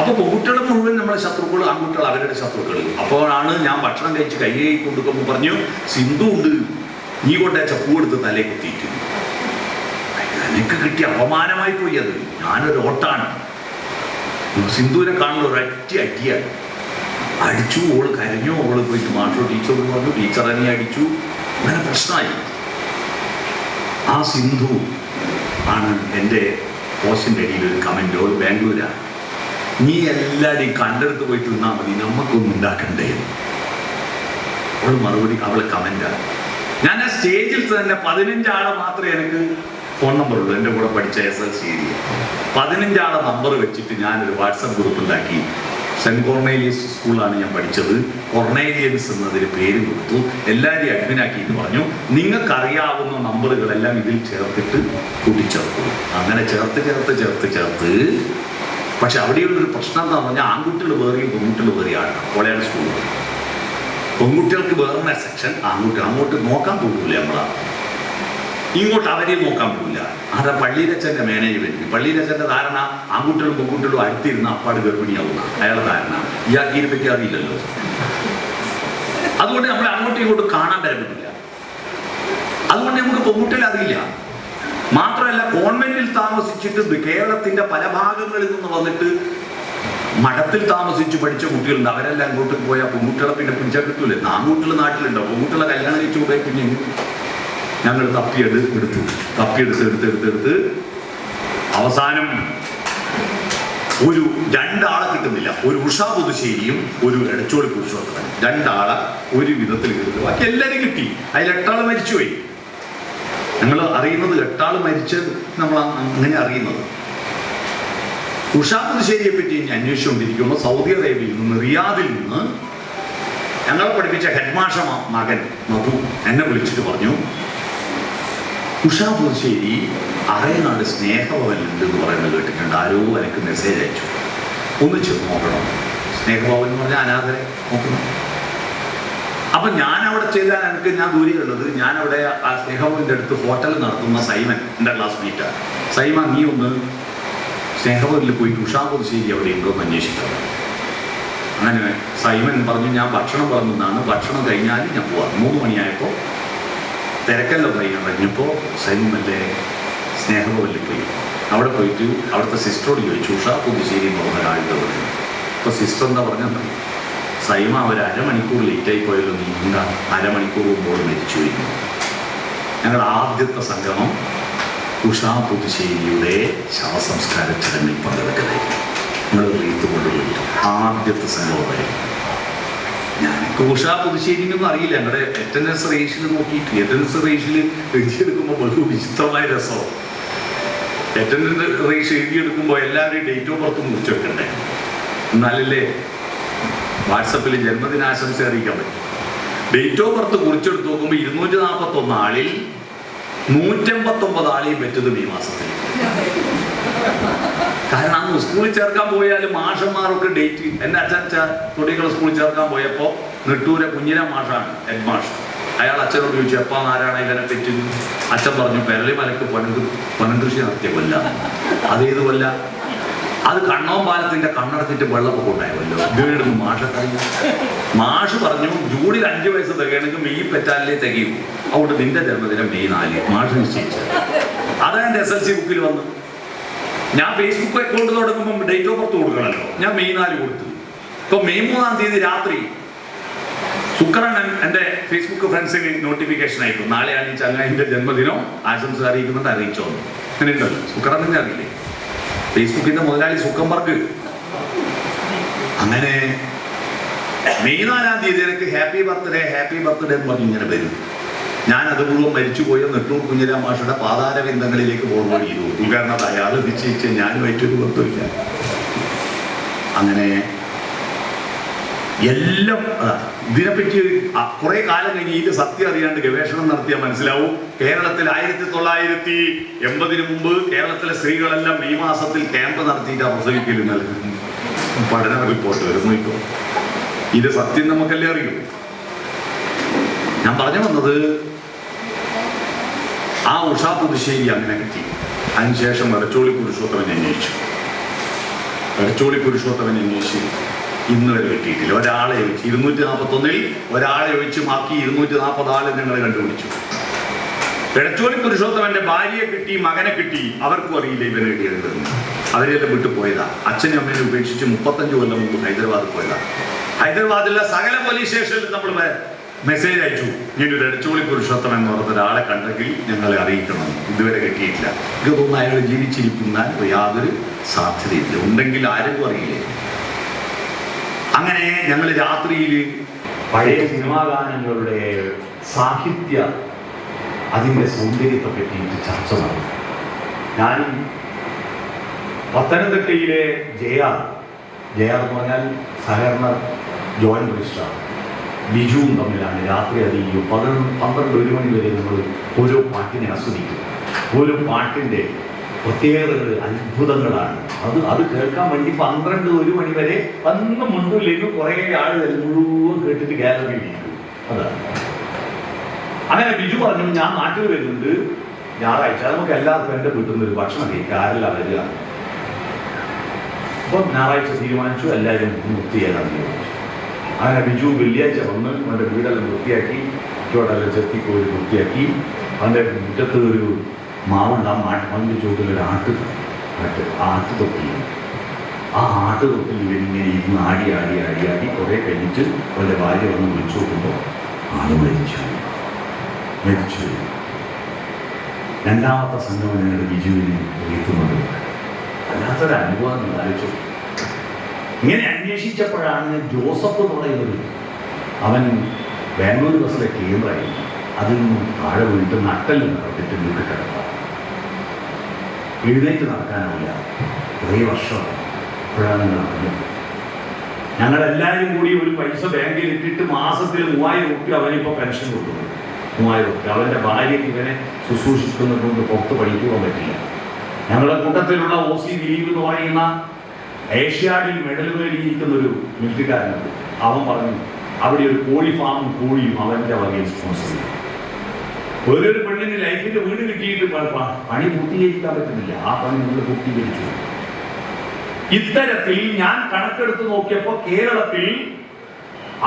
അപ്പോൾ പെൺകുട്ടികൾ മുഴുവൻ നമ്മളെ ശത്രുക്കൾ, ആൺകുട്ടികൾ അവരുടെ ശത്രുക്കൾ. അപ്പോഴാണ് ഞാൻ ഭക്ഷണം കഴിച്ച് കൈ കൊടുക്കുമ്പോൾ പറഞ്ഞു, സിന്ധു ഉണ്ട്, നീ കൊണ്ടേച്ച പൂവെടുത്ത് തലേ കുത്തിയിട്ട്. എനിക്ക് കിട്ടിയ അപമാനമായി പോയി. അത് ഞാനൊരു ഓട്ടാണ്. സിന്ധുവിനെ കാണുന്ന ഒരൊറ്റ അടിയാണ്. അടിച്ചു, ഓള് കരഞ്ഞു. ഓള് പോയിട്ട് മാഷോ ടീച്ചറോട് പറഞ്ഞു, ടീച്ചർ എന്നെ അടിച്ചു. അങ്ങനെ പ്രശ്നമായി. ആ സിന്ധു ആണ് എൻ്റെ പോസ്റ്റിൻ്റെ അടിയിൽ ഒരു കമൻറ്റ്. ഓൾ ബാംഗ്ലൂരാണ്. നീ എല്ലാവരെയും കണ്ടെടുത്ത് പോയിട്ട് നിന്നാൽ മതി, നമുക്കൊന്നും ഉണ്ടാക്കണ്ടേ. അവൾ മറുപടി, അവളെ കമൻറ്റാണ്. ഞാൻ ആ സ്റ്റേജിൽ തന്നെ 15 ആളെ മാത്രമേ എനിക്ക് ഫോൺ നമ്പറുള്ളൂ. എൻ്റെ കൂടെ പഠിച്ച SLC 15 ആളെ നമ്പർ വെച്ചിട്ട് ഞാനൊരു വാട്സപ്പ് ഗ്രൂപ്പ് ഉണ്ടാക്കി. സെൻറ്റ് കോർണേലിയസ് സ്കൂളിലാണ് ഞാൻ പഠിച്ചത്. കൊർണേലിയൻസ് എന്നതിന് പേര് കൊടുത്തു, എല്ലാവരെയും അഡ്മിനാക്കിയിട്ട് പറഞ്ഞു നിങ്ങൾക്കറിയാവുന്ന നമ്പറുകളെല്ലാം ഇതിൽ ചേർത്തിട്ട് കൂട്ടിച്ചേർത്തു. അങ്ങനെ ചേർത്ത് പക്ഷെ അവിടെയുള്ളൊരു പ്രശ്നം എന്താ പറഞ്ഞാൽ ആൺകുട്ടികൾ വേറെയും പെൺകുട്ടികൾ വേറെയാണ് കോളേജ് സ്കൂളിൽ. പെൺകുട്ടികൾക്ക് വേറെ സെക്ഷൻ, ആൺകുട്ടികൾ അങ്ങോട്ട് നോക്കാൻ പോകില്ല, ഇങ്ങോട്ട് അവരെയും നോക്കാൻ പോകില്ല. അതാ പള്ളിയിലച്ഛൻ്റെ മാനേജ്മെന്റ്. പള്ളിയിലച്ഛൻ്റെ ധാരണ ആൺകുട്ടികളും പെൺകുട്ടികളും അടുത്തിരുന്ന അപ്പാട് ഗർഭിണിയാവുന്ന അയാളുടെ ധാരണ. ഇയാൾക്ക് ഇതിനെ പറ്റി അറിയില്ലല്ലോ. അതുകൊണ്ട് നമ്മളെ അങ്ങോട്ടും ഇങ്ങോട്ടും കാണാൻ പറ്റില്ല. അതുകൊണ്ട് നമുക്ക് പെൺകുട്ടികളെ അറിയില്ല. മാത്രമല്ല കോൺവെന്റിൽ താമസിച്ചിട്ട് കേരളത്തിന്റെ പല ഭാഗങ്ങളിൽ നിന്ന് വന്നിട്ട് മഠത്തിൽ താമസിച്ച് പഠിച്ച കുട്ടികളുണ്ട്. അവരെല്ലാം അങ്ങോട്ട് പോയാൽ പെൺകുട്ടികളെ പിന്നെ പിടിച്ചാൽ കിട്ടൂലേ. ആൺകുട്ടികൾ നാട്ടിലുണ്ടോ, പെൺകുട്ടികളെ കല്യാണം കഴിച്ചു കൂടെ. പിന്നെ ഞങ്ങൾ തപ്പിയെടുത്ത് അവസാനം ഒരു 2 ആളെ കിട്ടുന്നില്ല. ഒരു ഉഷാ പുതുശ്ശേരിയും ഒരു എടച്ചോളി പുരുഷോത്തമൻ, 2 ആളെ ഒരു വിധത്തിൽ കിട്ടുന്നു. ബാക്കി എല്ലാവരും കിട്ടി. അതിൽ 8 ആൾ മരിച്ചുപോയി. ഞങ്ങൾ അറിയുന്നത് 8 ആൾ മരിച്ചത് നമ്മൾ അങ്ങനെ അറിയുന്നത്. ഉഷാ പുതുശ്ശേരിയെ പറ്റി ഇനി അന്വേഷിച്ചുകൊണ്ടിരിക്കുമ്പോൾ സൗദി അറേബ്യയിൽ നിന്ന്, റിയാദിൽ നിന്ന് ഞങ്ങളെ പഠിപ്പിച്ച ഹെഡ്മാഷ മകൻ മധു എന്നെ വിളിച്ചിട്ട് പറഞ്ഞു, ഉഷാ പുതുശ്ശേരി അറേനാട് സ്നേഹഭവനുണ്ട് എന്ന് പറയുന്നത് കേട്ടിട്ടുണ്ട്. ആരോ എനിക്ക് മെസ്സേജ് അയച്ചു, ഒന്ന് ചെന്ന് നോക്കണം. സ്നേഹഭവൻ എന്ന് പറഞ്ഞാൽ അനാഥരെ നോക്കണം. അപ്പം ഞാനവിടെ ചെയ്താൽ ഞാൻ ദൂരെയുള്ളത്, ഞാനവിടെ ആ സ്നേഹഭവൻ്റെ അടുത്ത് ഹോട്ടൽ നടത്തുന്ന സൈമൻ എൻ്റെ ക്ലാസ്മേറ്റാണ്. സൈമൻ, നീ ഒന്ന് സ്നേഹഭവനിൽ പോയി ഉഷാ പുതുശ്ശേരി അവിടെ ഉണ്ടോ എന്ന് അന്വേഷിക്കണം. അങ്ങനെ സൈമൻ പറഞ്ഞു, ഞാൻ ഭക്ഷണം പറഞ്ഞതാണ്, ഭക്ഷണം കഴിഞ്ഞാൽ ഞാൻ പോവാം. 3 മണിയായപ്പോൾ തിരക്കെല്ലാം കഴിഞ്ഞപ്പോൾ സൈമൻ്റെ സ്നേഹഭവനിൽ പോയി. അവിടെ പോയിട്ട് അവിടുത്തെ സിസ്റ്ററോട് ചോദിച്ചു, ഉഷാ പുതുശ്ശേരി എന്ന് പറഞ്ഞ ഒരാളുടെ പറഞ്ഞു. അപ്പോൾ സിസ്റ്റർ എന്താ പറഞ്ഞത്, സൈമ ഒരു 1/2 മണിക്കൂർ ലേറ്റായി പോയല്ലോ, നീ എന്താ 1/2 മണിക്കൂർ മുമ്പോട് മരിച്ചു കഴിഞ്ഞു. ഞങ്ങളുടെ ആദ്യത്തെ സംഗമം ഉഷാ പുതുശ്ശേരിയുടെ ശവസംസ്കാര ചടങ്ങിൽ പങ്കെടുക്കലായിരുന്നു. ഞങ്ങൾ റീത്ത് കൊണ്ടുപോയി ആദ്യത്തെ സംഗമമായിരുന്നു. ഞങ്ങൾക്ക് ഉഷാ പുതുശ്ശേരിനൊന്നും അറിയില്ല. ഞങ്ങളുടെ അറ്റൻഡൻസ് റേഷ്യൽ നോക്കിയിട്ട് അറ്റൻഡൻസ് റേഷ്യൽ എഴുതിയെടുക്കുമ്പോൾ വളരെ വിചിത്രമായ രസമാണ്. അറ്റൻഡൻസ് റേഷ്യ എഴുതിയെടുക്കുമ്പോൾ എല്ലാവരുടെയും ഡേറ്റ് ഓഫ് ബർത്ത് കുറിച്ച് വെക്കണ്ടേ, എന്നാലല്ലേ വാട്സപ്പിൽ ജന്മദിനാശംസ അറിയിക്കാൻ പറ്റും. ഡേറ്റ് ഓഫ് ബർത്ത് കുറിച്ചെടുത്ത് നോക്കുമ്പോൾ 241 ആളിൽ 189 ആളെയും പറ്റത് മെയ് മാസത്തിൽ. കാരണം അന്ന് സ്കൂളിൽ ചേർക്കാൻ പോയാലും മാഷന്മാർക്ക് ഡേറ്റ്. എൻ്റെ അച്ഛൻ കുട്ടികളെ സ്കൂളിൽ ചേർക്കാൻ പോയപ്പോൾ നെട്ടൂരെ കുഞ്ഞിര മാഷാണ് ഹെഡ് മാഷ്. അയാൾ അച്ഛനോട് ചോദിച്ചു, എപ്പോൾ ആരാണ് ഇതിനെ പറ്റുന്നത്? അച്ഛൻ പറഞ്ഞു, പെരളിമലക്ക് പനങ്കൃഷി നടത്തിയ കൊല്ല. അതേത് കൊല്ല? അത് കണ്ണോം പാലത്തിന്റെ കണ്ണടത്തിട്ട് വെള്ളപ്പൊക്കം ഉണ്ടായല്ലോ. വീടുന്നു മാഷ് പറഞ്ഞു, ജൂണിൽ 5 വയസ്സ് തികയണമെങ്കിൽ മെയ് പെറ്റാലിലേ തികയൂ. അതുകൊണ്ട് നിന്റെ ജന്മദിനം മെയ് 4 മാഷ് നിശ്ചയിച്ചത്. അതാ എൻ്റെ SLC ബുക്കിൽ വന്നു. ഞാൻ ഫേസ്ബുക്ക് അക്കൗണ്ട് തുടങ്ങുമ്പോൾ ഡേറ്റ് ഓഫ് ബർത്ത് കൊടുക്കണമല്ലോ. ഞാൻ മെയ് 4 കൊടുത്തു. ഇപ്പൊ മെയ് 3-ാം തീയതി രാത്രി ശുക്രണ്ണൻ എൻ്റെ ഫേസ്ബുക്ക് ഫ്രണ്ട്സിന് നോട്ടിഫിക്കേഷൻ അയക്കും, നാളെയാണ് ഈ ചങ്ങായിന്റെ ജന്മദിനം, ആശംസ അറിയിക്കുന്നുണ്ട്, അറിയിച്ചോ. അങ്ങനെ ഉണ്ടല്ലോ, ശുക്രണ്ണനെ അറിയില്ലേ, ഫേസ്ബുക്കിന്റെ മുതലാളി സുക്കംബർഗ്. അങ്ങനെ മെയ് 4-ാം തീയതി എനിക്ക് ഹാപ്പി ബർത്ത്ഡേ എന്ന് പറഞ്ഞ് ഇങ്ങനെ വരും. ഞാൻ അത് മുഴുവൻ മരിച്ചുപോയ നെട്ടൂർ കുഞ്ഞിരാം മാഷയുടെ പാതാരവിന്ദങ്ങളിലേക്ക് പോകുമ്പോൾ ചെയ്തു. കാരണം അയാൾ നിശ്ചയിച്ച് ഞാനുമായിട്ടൊരു ബന്ധമില്ല. അങ്ങനെ എല്ലാം ഇതിനെപ്പറ്റി കുറെ കാലം കഴിഞ്ഞ് ഇതിന്റെ സത്യം അറിയാണ്ട് ഗവേഷണം നടത്തിയാൽ മനസ്സിലാവും. കേരളത്തിൽ 1980 മുമ്പ് കേരളത്തിലെ സ്ത്രീകളെല്ലാം മെയ് മാസത്തിൽ ക്യാമ്പ് നടത്തിയിട്ടാണ് പ്രസവിക്കല് നൽകുന്നത്. പഠന റിപ്പോർട്ട് വരുന്നു. ഇപ്പോൾ ഇത് സത്യം നമുക്കല്ലേ അറിയൂ. ഞാൻ പറഞ്ഞു വന്നത്, ആ ഉഷാ പുതുശ്ശേരി അങ്ങനെ കിട്ടി. അതിനുശേഷം എടച്ചോളി പുരുഷോത്തമൻ അന്വേഷിച്ചു. ഇന്ന് വരെ കിട്ടിയിട്ടില്ല. ഒരാളെ ഒഴിച്ച് 241-ൽ ഒരാളെ ഒഴിച്ച് ബാക്കി 240 ആളെ ഞങ്ങൾ കണ്ടുപിടിച്ചു. എടച്ചോളി പുരുഷോത്തമന്റെ ഭാര്യയെ കിട്ടി, മകനെ കിട്ടി. അവർക്കും അറിയില്ല ഇവരെ കിട്ടിയതെന്ന്. അവരെല്ലാം വിട്ടു പോയതാ. അച്ഛനും അമ്മേനെ ഉപേക്ഷിച്ച് 35 കൊല്ലം മുമ്പ് ഹൈദരാബാദ് പോയതാ. ഹൈദരാബാദിലെ സകല പോലീസ് സ്റ്റേഷനിൽ നമ്മൾ മെസ്സേജ് അയച്ചു, ഇങ്ങനൊരു എടച്ചോളി പുരുഷോത്തമൻ എന്ന് പറഞ്ഞ ഒരാളെ കണ്ടെങ്കിൽ ഞങ്ങളെ അറിയിക്കണം. ഇതുവരെ കിട്ടിയിട്ടില്ല. ഇത് തോന്നുന്നു അയാൾ ജീവിച്ചിരിക്കുന്ന യാതൊരു സാധ്യതയില്ല. ഉണ്ടെങ്കിൽ ആരും അറിയില്ലേ. അങ്ങനെ ഞങ്ങൾ രാത്രിയിൽ പഴയ സിനിമാ ഗാനങ്ങളുടെ സാഹിത്യ അതിൻ്റെ സൗന്ദര്യത്തെ പറ്റിയിട്ട് ചർച്ച നടന്നു. ഞാനും പത്തനംതിട്ടയിലെ JR ജയ എന്ന് പറഞ്ഞാൽ സഹകരണ ജോയിന്റ് രജിസ്ട്രാർ, ബിജുവും തമ്മിലാണ് രാത്രി അതിയും 12-1 മണി വരെ നമ്മൾ ഓരോ പാട്ടിനെ ആസ്വദിക്കും. ഓരോ പാട്ടിൻ്റെ പ്രത്യേകതകൾ അത്ഭുതങ്ങളാണ്. അത് കേൾക്കാൻ വേണ്ടി 12-1 മണി വരെ ഒന്നും മുണ്ടിലേക്ക് കുറേ ആളുകൾ മുഴുവൻ കേട്ടിട്ട് ഗാലറിയിൽ ഇരിക്കും. അതാണ്. അങ്ങനെ ബിജു പറഞ്ഞു, ഞാൻ നാട്ടിൽ വരുന്നുണ്ട് ഞായറാഴ്ച, നമുക്ക് എല്ലാവർക്കും എൻ്റെ വീട്ടിൽ നിന്ന് ഒരു ഭക്ഷണം കഴിക്കാം, ആരെല്ലാം വരിക. അപ്പം ഞായറാഴ്ച തീരുമാനിച്ചു, എല്ലാവരും വൃത്തി ചെയ്യാനാണ് തീരുമാനിച്ചു. അങ്ങനെ ബിജു വെള്ളിയാഴ്ച വന്ന് അവൻ്റെ വീടെല്ലാം വൃത്തിയാക്കി, ചുവടെല്ലാം ചെത്തിക്കോരി വൃത്തിയാക്കി. അവൻ്റെ മുറ്റത്ത് ഒരു മാവുണ്ട്, ആ മണ്ണിൻ്റെ ചുവട്ടിലൊരു ആട്ടുതൊട്ടി. ആ ആട്ടുതൊട്ടിൽ ഇവരിങ്ങനെ ഇരുന്ന് ആടി കുറേ കഴിഞ്ഞിട്ട് അവൻ്റെ ഭാര്യ വന്ന് വിളിച്ചു നോക്കുമ്പോൾ ആട് മരിച്ചു. രണ്ടാമത്തെ സംഘം ഞങ്ങളുടെ ബിജുവിനെ എത്തുന്നത് വല്ലാത്തൊരു അനുഭവം ആലോചിച്ചു. ഇങ്ങനെ അന്വേഷിച്ചപ്പോഴാണ് ജോസഫ് എന്ന് പറയുന്നത്, അവൻ ബാംഗ്ലൂർ ബസ്സിലെ കേന്ദ്രമായി, അതിൽ നിന്നും താഴെ വീണിട്ട് നട്ടലിൽ നടത്തിട്ട് വീട്ടിൽ കിടക്കുക, എഴുന്നേറ്റ് നടക്കാനാവില്ല. കുറേ വർഷമാണ്. അപ്പോഴാണ് നടക്കുന്നത്. ഞങ്ങളെല്ലാവരും കൂടി ഒരു പൈസ ബാങ്കിൽ ഇട്ടിട്ട് മാസത്തിൽ 3000 രൂപ അവനിപ്പോൾ പെൻഷൻ കൊടുക്കുന്നു. 3000 രൂപ. അവൻ്റെ ഭാര്യയ്ക്ക് ഇവനെ ശുശ്രൂഷിക്കുന്നത് കൊണ്ട് പുറത്ത് പഠിക്കുവാൻ പറ്റില്ല. ഞങ്ങളുടെ കൂട്ടത്തിലുള്ള OC ദിലീപ് എന്ന് പറയുന്ന ഏഷ്യാഡിൽ മെഡൽ നേടിയിരിക്കുന്ന ഒരു മിലിറ്ററിക്കാരനുണ്ട്. അവൻ പറഞ്ഞു, അവിടെ ഒരു കോഴി ഫാമും കോഴിയും അവൻ്റെ വകയിൽ സ്പോൺസർ ചെയ്യും. ഓരോരു പെണ്ണിന് ലൈഫിന്റെ വീട് കിട്ടിയിട്ട് പണി പൂർത്തീകരിക്കാൻ പറ്റുന്നില്ല. ആ പണി നമ്മൾ പൂർത്തീകരിച്ചു. ഇത്തരത്തിൽ ഞാൻ കണക്കെടുത്ത് നോക്കിയപ്പോൾ കേരളത്തിൽ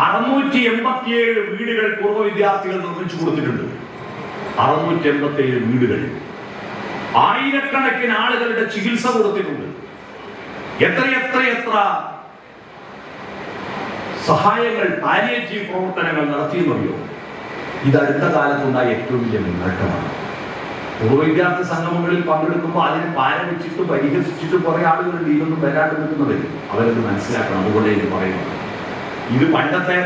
687 വീടുകൾ പൂർവ്വ വിദ്യാർത്ഥികൾ നിർമ്മിച്ചു കൊടുത്തിട്ടുണ്ട്. 687 വീടുകൾ. ആയിരക്കണക്കിന് ആളുകളുടെ ചികിത്സ കൊടുത്തിട്ടുണ്ട്. എത്ര സഹായങ്ങൾ, പാലിയേറ്റീവ് പ്രവർത്തനങ്ങൾ നടത്തിയെന്നറിയോ? ഇത് അടുത്ത കാലത്തുണ്ടായ ഏറ്റവും വലിയ നേട്ടമാണ്. പൂർവ്വ വിദ്യാർത്ഥി സംഗമങ്ങളിൽ പങ്കെടുക്കുമ്പോൾ അതിനെ പാരവെച്ചിട്ട് പരിഹസിച്ചിട്ട് കുറെ ആളുകൾ ഇതൊന്നും വരാണ്ട് നിൽക്കുന്നവർ അവരത് മനസ്സിലാക്കണം. അതുകൊണ്ട് ഇത് പറയുന്നത്, ഇത് പണ്ടത്തെ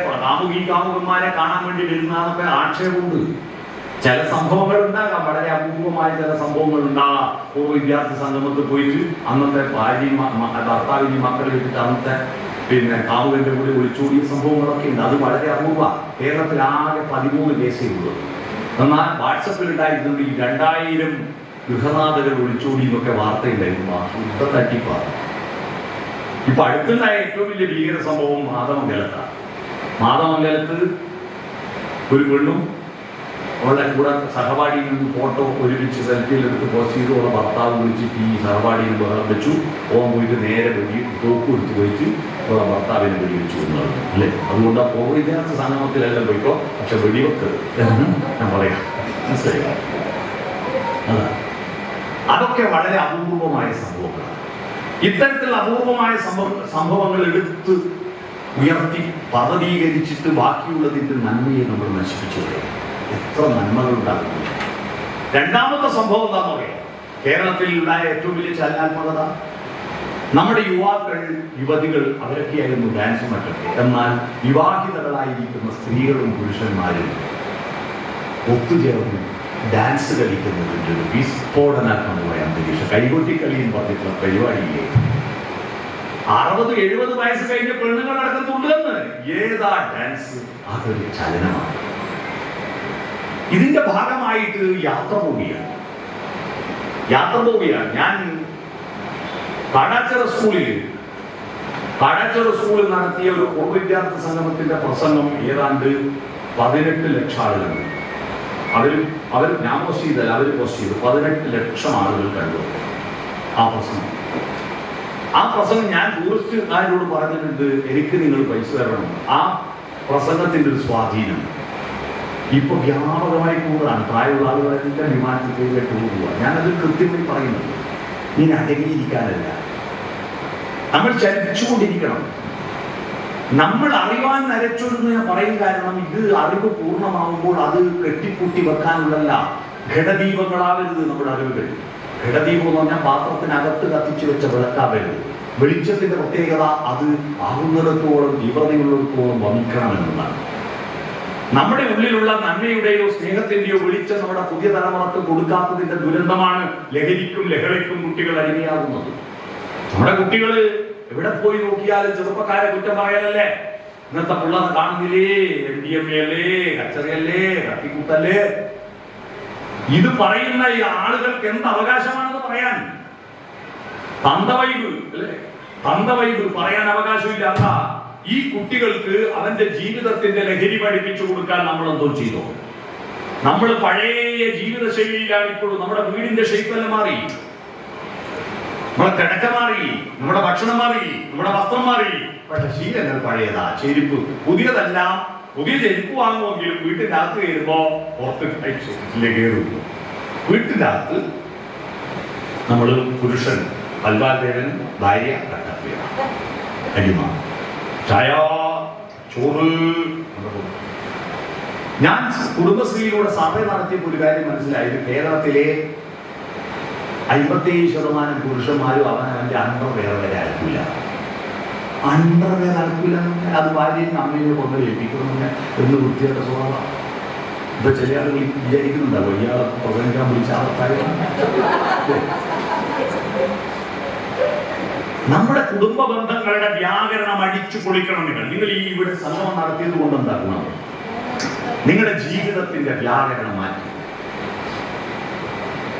കാമുകന്മാരെ കാണാൻ വേണ്ടി വരുന്നതൊക്കെ ആക്ഷേപമുണ്ട്. ചില സംഭവങ്ങൾ ഉണ്ടാകാം, വളരെ അപൂർവമായ ചില സംഭവങ്ങൾ ഉണ്ടാകാം. പൂർവ്വ വിദ്യാർത്ഥി സംഗമത്തിൽ പോയിട്ട് അന്നത്തെ ഭാര്യയും ഭർത്താവിനെയും മക്കളെ വെച്ചിട്ട് അന്നത്തെ കാമുകന്റെ കൂടി ഒളിച്ചോടിയ സംഭവങ്ങളൊക്കെ ഉണ്ട്. അത് വളരെ അപൂർവ. കേരളത്തിൽ ആകെ 13 കേസേ ഉള്ളൂ. എന്നാൽ വാട്സപ്പിൽ ഉണ്ടായിരുന്നെങ്കിൽ 2000 ഗൃഹനാഥകൾ ഒളിച്ചോടി എന്നൊക്കെ വാർത്തയുണ്ടായിരുന്നു. ശുദ്ധ തട്ടിപ്പാണ്. ഇപ്പൊ അടുത്തുണ്ടായ ഏറ്റവും വലിയ ഭീകര സംഭവം മാതമംഗലത്താണ്. മാതമംഗലത്ത് ഒരു പെണ്ണും അവളുടെ കൂടെ സഹപാഠിയിൽ നിന്ന് ഫോട്ടോ ഒരുമിച്ച് സെൽഫിയിലെടുത്ത് പോസ്റ്റ് ചെയ്ത് അവളെ ഭർത്താവ് വിളിച്ചിട്ട് ഈ സഹപാഠിയിൽ ബഹളം വെച്ചു. ഓൻ പോയിട്ട് നേരെ തോക്ക് എടുത്ത് പോയിട്ട് അവളെ ഭർത്താവിനെ വെടിവെച്ചു എന്നുള്ളത് അല്ലേ. അതുകൊണ്ട് ആ പൂർവ്വ വിദ്യാർത്ഥി സംഗമത്തിലെല്ലാം പോയിക്കോ, പക്ഷെ വെടിവെക്ക് എന്ന് ഞാൻ പറയാം. മനസ്സിലായി? അതൊക്കെ വളരെ അപൂർവമായ സംഭവങ്ങളാണ്. ഇത്തരത്തിലുള്ള അപൂർവമായ സംഭവങ്ങൾ എടുത്ത് ഉയർത്തി പർവ്വതീകരിച്ചിട്ട് ബാക്കിയുള്ളതിൻ്റെ നന്മയെ നമ്മൾ നശിപ്പിച്ചു. എത്ര നന്മകൾ ഉണ്ടാകുന്നു. രണ്ടാമത്തെ സംഭവം എന്താണെന്ന് പറയാം. കേരളത്തിൽ ഉണ്ടായ ഏറ്റവും വലിയ ചലനാത്മകത, നമ്മുടെ യുവാക്കൾ യുവതികൾ അവരൊക്കെയായിരുന്നു ഡാൻസും മറ്റൊക്കെ. എന്നാൽ വിവാഹിതകളായിരിക്കുന്ന സ്ത്രീകളും പുരുഷന്മാരും ഒത്തുചേർന്ന് ഡാൻസ് കളിക്കുന്നതിൻ്റെ ഒരു വിസ്ഫോടനാത്മകമായ അന്തരീക്ഷം. കൈകൊട്ടിക്കളി എന്ന് പറഞ്ഞിട്ടുള്ള പരിപാടിയില്ലേ, 60-70 വയസ്സ് കഴിഞ്ഞ പെണ്ണുങ്ങൾ നടക്കുന്നുണ്ടെന്ന്. ഏതാ ഡാൻസ്? അതൊരു ചലനമാണ്. ഇതിന്റെ ഭാഗമായിട്ട് യാത്ര പോവുകയാണ്. ഞാൻ കാടാച്ചിറ സ്കൂളിൽ നടത്തിയ ഒരു പൂർവ്വ വിദ്യാർത്ഥി സംഗമത്തിന്റെ പ്രസംഗം ഏതാണ്ട് 18 ലക്ഷം ആളുകൾ. അവർ ഞാൻ പോസ്റ്റ് ചെയ്തല്ല, അവർ പോസ്റ്റ് ചെയ്തു. 18 ലക്ഷം ആളുകൾ കണ്ടു ആ പ്രസംഗം. ഞാൻ ടൂറിസ്റ്റുകാരോട് പറഞ്ഞിട്ടുണ്ട്, എനിക്ക് നിങ്ങൾ പൈസ തരണം. ആ പ്രസംഗത്തിന്റെ ഒരു സ്വാധീനം ഇപ്പൊ വ്യാപകമായി കൂടുതലാണ്. പ്രായമുള്ള ആളുകളെല്ലാം വിമാനത്തിലേക്ക് പോകുക. ഞാനത് കൃത്യമായി പറയുന്നത് ഇനി അടങ്ങിയിരിക്കാനല്ല, നമ്മൾ ചലിച്ചുകൊണ്ടിരിക്കണം. നമ്മൾ അറിവാൻ നരച്ചൊന്ന് ഞാൻ പറയും. കാരണം ഇത് അറിവ് പൂർണ്ണമാകുമ്പോൾ അത് കെട്ടിപ്പൂട്ടി വെക്കാനുള്ളല്ല. ഘടദീപങ്ങളാവരുത് നമ്മുടെ അറിവുകൾ. ഘടദീപം എന്ന് പറഞ്ഞാൽ പാത്രത്തിനകത്ത് കത്തിച്ചു വെച്ച വിളക്കാവരുത്. വെളിച്ചത്തിന്റെ പ്രത്യേകത അത് ആകുന്നിടത്തോളം തീവ്രതയുള്ളിടത്തോളം വമിക്കണമെന്നതാണ്. നമ്മുടെ ഉള്ളിലുള്ള നന്മയുടെയോ സ്നേഹത്തിന്റെയോ വെളിച്ചം നമ്മുടെ പുതിയ തലമുറക്ക് കൊടുക്കാത്തതിന്റെ ദുരന്തമാണ് ലഹരിക്കും ലഹളയ്ക്കും കുട്ടികൾ അടിമയാകുന്നത്. നമ്മുടെ കുട്ടികൾ എവിടെ പോയി നോക്കിയാലും ചെറുപ്പക്കാരെ കുറ്റം പറയലല്ലേ. ഇന്നത്തെ പിള്ളേർ കാണുന്നില്ലേ, MDMA അല്ലേ, കച്ചറിയല്ലേ, കത്തിക്കുത്തല്ലേ. ഇത് പറയുന്ന ഈ ആളുകൾക്ക് എന്ത് അവകാശമാണെന്ന് പറയാൻ? തന്തവൈബ് അല്ലേ, തന്തവൈബ് പറയാൻ അവകാശമില്ലാത്ത ഈ കുട്ടികൾക്ക് അവന്റെ ജീവിതത്തിന്റെ ലഹരി പഠിപ്പിച്ചു കൊടുക്കാൻ നമ്മൾ എന്തോ ചെയ്തോ? നമ്മൾ പഴയ ജീവിത ശൈലിയിലാണ് ഇപ്പോഴും. നമ്മുടെ വീടിന്റെ ഷേപ്പെല്ലാം മാറി, നമ്മുടെ കിടക്ക മാറി, നമ്മുടെ ഭക്ഷണം മാറി, നമ്മുടെ വസ്ത്രം മാറി. പക്ഷെ ശീലങ്ങൾ പഴയതാ. ചെരുപ്പ് പുതിയതല്ല. പുതിയ ചെരുപ്പ് വാങ്ങുമെങ്കിലും വീട്ടിന്റെ അകത്ത് കയറുമ്പോ പുറത്ത് കയറുന്നു. വീട്ടിന്റെ അകത്ത് നമ്മൾ പുരുഷൻ അൽവാദേവൻ, ഭാര്യ കട്ടപ്പിയ, അടിമ, ചായ, ചോറ്. ഞാൻ കുടുംബശ്രീയിലൂടെ സർവേ നടത്തിയപ്പോൾ ഒരു കാര്യം മനസ്സിലായത്, കേരളത്തിലെ 57% പുരുഷന്മാരും അവനവന്റെ അണ്ടർവെയർ വരെ അലക്കില്ല. അണ്ടർവെയർ അലക്കില്ല എന്ന് അത് ഭാര്യയും അമ്മയെ കൊണ്ട് ഏൽപ്പിക്കണമെന്ന് എന്ന് വൃത്തിയായിട്ട് സ്വഭാവം. ഇപ്പൊ ചില ആളുകൾ വിചാരിക്കുന്നുണ്ടാവും ഇയാളെ പ്രസംഗിക്കാൻ വിളിച്ച ആൾക്കാരെ. നമ്മുടെ കുടുംബ ബന്ധങ്ങളുടെ വ്യാകരണം അടിച്ചു പൊളിക്കണം. നിങ്ങൾ ഈ ഇവിടെ സംഗമം നടത്തിയത് കൊണ്ട് എന്താക്കണം? നിങ്ങളുടെ ജീവിതത്തിന്റെ വ്യാകരണം മാറ്റി.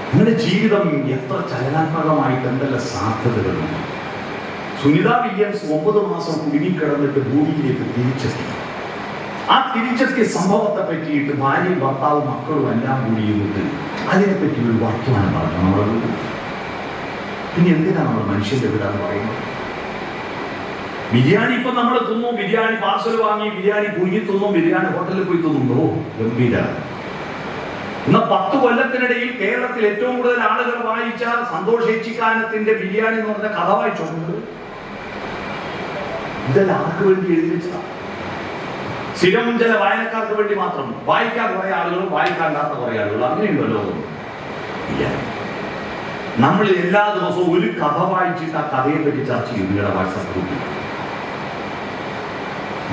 നിങ്ങളുടെ ജീവിതം എത്ര ചലനാത്മകമായിട്ട് എന്തെല്ലാം സാധ്യതകളുണ്ട്. സുനിത വില്യംസ് 9 മാസം കുടുങ്ങിക്കിടന്നിട്ട് ഭൂമിയിലേക്ക് തിരിച്ചെത്തി. ആ തിരിച്ചെത്തിയ സംഭവത്തെ പറ്റിയിട്ട് ഭാര്യയും ഭർത്താവും മക്കളും എല്ലാം കൂടി ഇരുന്നിട്ട് അതിനെപ്പറ്റി ഒരു വർത്തമാനം പറഞ്ഞു. നമ്മളത് പിന്നെ എന്തിനാണ് നമ്മൾ മനുഷ്യന്റെ വീടാന്ന് പറയുന്നത്? ബിരിയാണി ഇപ്പൊ നമ്മൾ തിന്നു, ബിരിയാണി പാർസൽ വാങ്ങി, ബിരിയാണി പുഴുങ്ങി തിന്നു, ബിരിയാണി ഹോട്ടലിൽ പോയി തിന്നുണ്ടോ? ഗംഭീര. ഇന്ന് 10 കൊല്ലത്തിനിടയിൽ കേരളത്തിൽ ഏറ്റവും കൂടുതൽ ആളുകൾ വായിച്ച സന്തോഷ് ഏച്ചിക്കാനത്തിന്റെ ബിരിയാണി എന്ന് പറഞ്ഞ കഥ വായിച്ചോണ്ട് ഇതെല്ലാം ആർക്ക് വേണ്ടി എഴുതി വെച്ചതാണ്? സ്ഥിരം ചില വായനക്കാർക്ക് വേണ്ടി മാത്രം. വായിക്കാൻ കുറെ ആളുകളും വായിക്കാണ്ടാത്ത കുറെ ആളുകളും അങ്ങനെയുണ്ടല്ലോ. ഇല്ല, നമ്മൾ എല്ലാ ദിവസവും ഒരു കഥ വായിച്ചിട്ട് ആ കഥയെ പറ്റി ചർച്ച ചെയ്യും. നിങ്ങളുടെ വാട്സാപ്പ് ഗ്രൂപ്പിൽ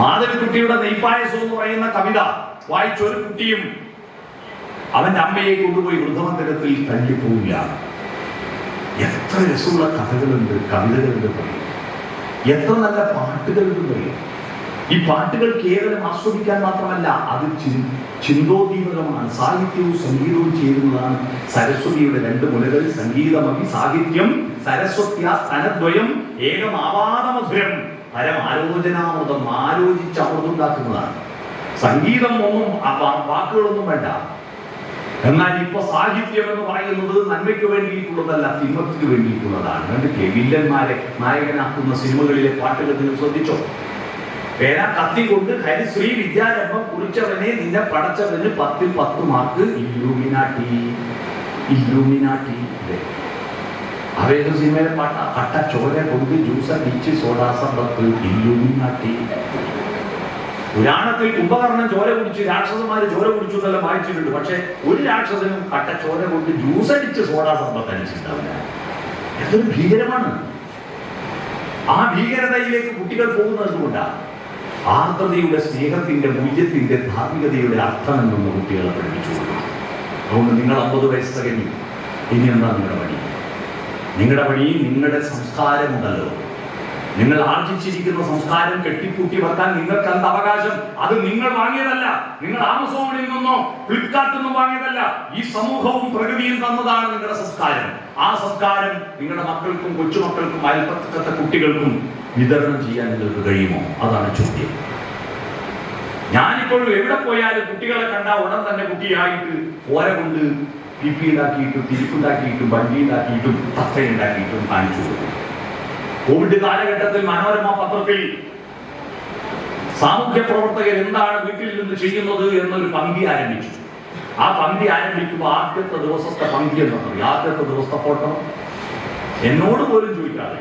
മാധവിക്കുട്ടിയുടെ നെയ്പായസം എന്ന് പറയുന്ന കവിത വായിച്ച ഒരു കുട്ടിയും അവന്റെ അമ്മയെ കൊണ്ടുപോയി വൃദ്ധമന്ദിരത്തിൽ തല്ലിപ്പോവില്ല. എത്ര രസമുള്ള കഥകളുണ്ട്, കവിതകളുണ്ട് പറയും. എത്ര നല്ല പാട്ടുകളുണ്ട് പറയും. ഈ പാട്ടുകൾ കേവലം ആസ്വദിക്കാൻ മാത്രമല്ല, അത് ചിന്തോദീപകമാണ്. സാഹിത്യവും സംഗീതവും ചേരുന്നതാണ് സരസ്വതിയുടെ 2 മുലകൾ. സംഗീതമി സാഹിത്യം സരസ്വത്യ സ്തനദ്വയം ഏകമാവാദമധുരം പരമാലോചനാമൃതം. ആലോചിച്ച് അമൃതുണ്ടാക്കുന്നതാണ് സംഗീതം. ഒന്നും വാക്കുകളൊന്നും വേണ്ട. എന്നാൽ ഇപ്പൊ സാഹിത്യം എന്ന് പറയുന്നത് നന്മയ്ക്ക് വേണ്ടിയിട്ടുള്ളതല്ല, തിന്മയ്ക്ക് വേണ്ടിയിട്ടുള്ളതാണ്. കണ്ടില്ലേ വില്ലന്മാരെ നായകനാക്കുന്ന സിനിമകളിലെ പാട്ടുകൾ നിങ്ങൾ ശ്രദ്ധിച്ചോ? പേരാ കത്തിക്കൊണ്ട് ഹരിശ്രീ വിദ്യാരംഭം കുറിച്ചവനെ നിന്നെ പടച്ചവന് 10ൽ 10 മാർക്ക്. ഇല്ലൂമിനാട്ടി, ഇല്ലൂമിനാട്ടി. അവരുടെ സിനിമയിലെ പാട്ട കട്ട ചോര കൊണ്ട് ജ്യൂസ ബീച്ച് സോഡാസമ്പത്ത്. ഇല്ലൂമിനാട്ടി. പുരാണത്തിൽ കുംഭകർണൻ ചോര കുടിച്ചു, രാക്ഷസന്മാര് ചോര കുടിച്ചു എന്നെല്ലാം വായിച്ചിട്ടുണ്ട്. പക്ഷെ ഒരു രാക്ഷസനും കട്ട ചോര കൊണ്ട് ജ്യൂസ് അടിച്ച് സോഡാസമ്പത്ത് അടിച്ചിട്ടുണ്ടാവില്ല. എന്തൊരു ഭീകരമാണ്. ആ ഭീകരതയിലേക്ക് കുട്ടികൾ പോകുന്നത് കൊണ്ടാണ്. ആർദ്രതയുടെ, സ്നേഹത്തിന്റെ, മൂല്യത്തിന്റെ, ധാർമ്മികതയുടെ അർത്ഥം എന്നൊന്ന് കുട്ടികളെ പഠിപ്പിച്ചു കൊടുക്കണം. അതുകൊണ്ട് നിങ്ങൾ 50 വയസ്സ് കഴിഞ്ഞു. ഇനി എന്താ നിങ്ങളുടെ പണി? നിങ്ങളുടെ പണി നിങ്ങളുടെ സംസ്കാരമുണ്ടല്ലോ. നിങ്ങൾ ആർജിച്ചിരിക്കുന്ന സംസ്കാരം കെട്ടിപ്പൂട്ടി വെക്കാൻ നിങ്ങൾക്ക് എന്ത് അവകാശം? അത് നിങ്ങൾ വാങ്ങിയതല്ല. നിങ്ങൾ ആമസോണിൽ നിന്നോ ഫ്ലിപ്കാർട്ടിൽ നിന്നും വാങ്ങിയതല്ല. ഈ സമൂഹവും പ്രകൃതിയും തന്നതാണ് നിങ്ങളുടെ സംസ്കാരം. ആ സംസ്കാരം നിങ്ങളുടെ മക്കൾക്കും കൊച്ചുമക്കൾക്കും അയൽപക്കത്തെ കുട്ടികൾക്കും വിതരണം ചെയ്യാൻ നിങ്ങൾക്ക് കഴിയുമോ? അതാണ് ചോദ്യം. ഞാനിപ്പോഴും എവിടെ പോയാലും കുട്ടികളെ കണ്ടാൽ ഉടൻ തന്നെ കുട്ടിയായിട്ട് ഓര കൊണ്ട് പിപ്പി ഉണ്ടാക്കിയിട്ടും തിരിപ്പുണ്ടാക്കിയിട്ടും വണ്ടി ഉണ്ടാക്കിയിട്ടും തത്തയുണ്ടാക്കിയിട്ടും കാണിച്ചു കൊടുക്കും. കോവിഡ് കാലഘട്ടത്തിൽ മനോരമ പത്രത്തിൽ സാമൂഹ്യ പ്രവർത്തകർ എന്താണ് വീട്ടിൽ നിന്ന് ചെയ്യുന്നത് എന്നൊരു പങ്ക്തി ആരംഭിച്ചു. ആ പങ്ക്തി ആരംഭിക്കുമ്പോൾ ആദ്യത്തെ ദിവസത്തെ പങ്ക്തി എന്ന് പറയും. ആദ്യത്തെ ദിവസത്തെ ഫോട്ടോ എന്നോട് പോലും ചോദിക്കാതെ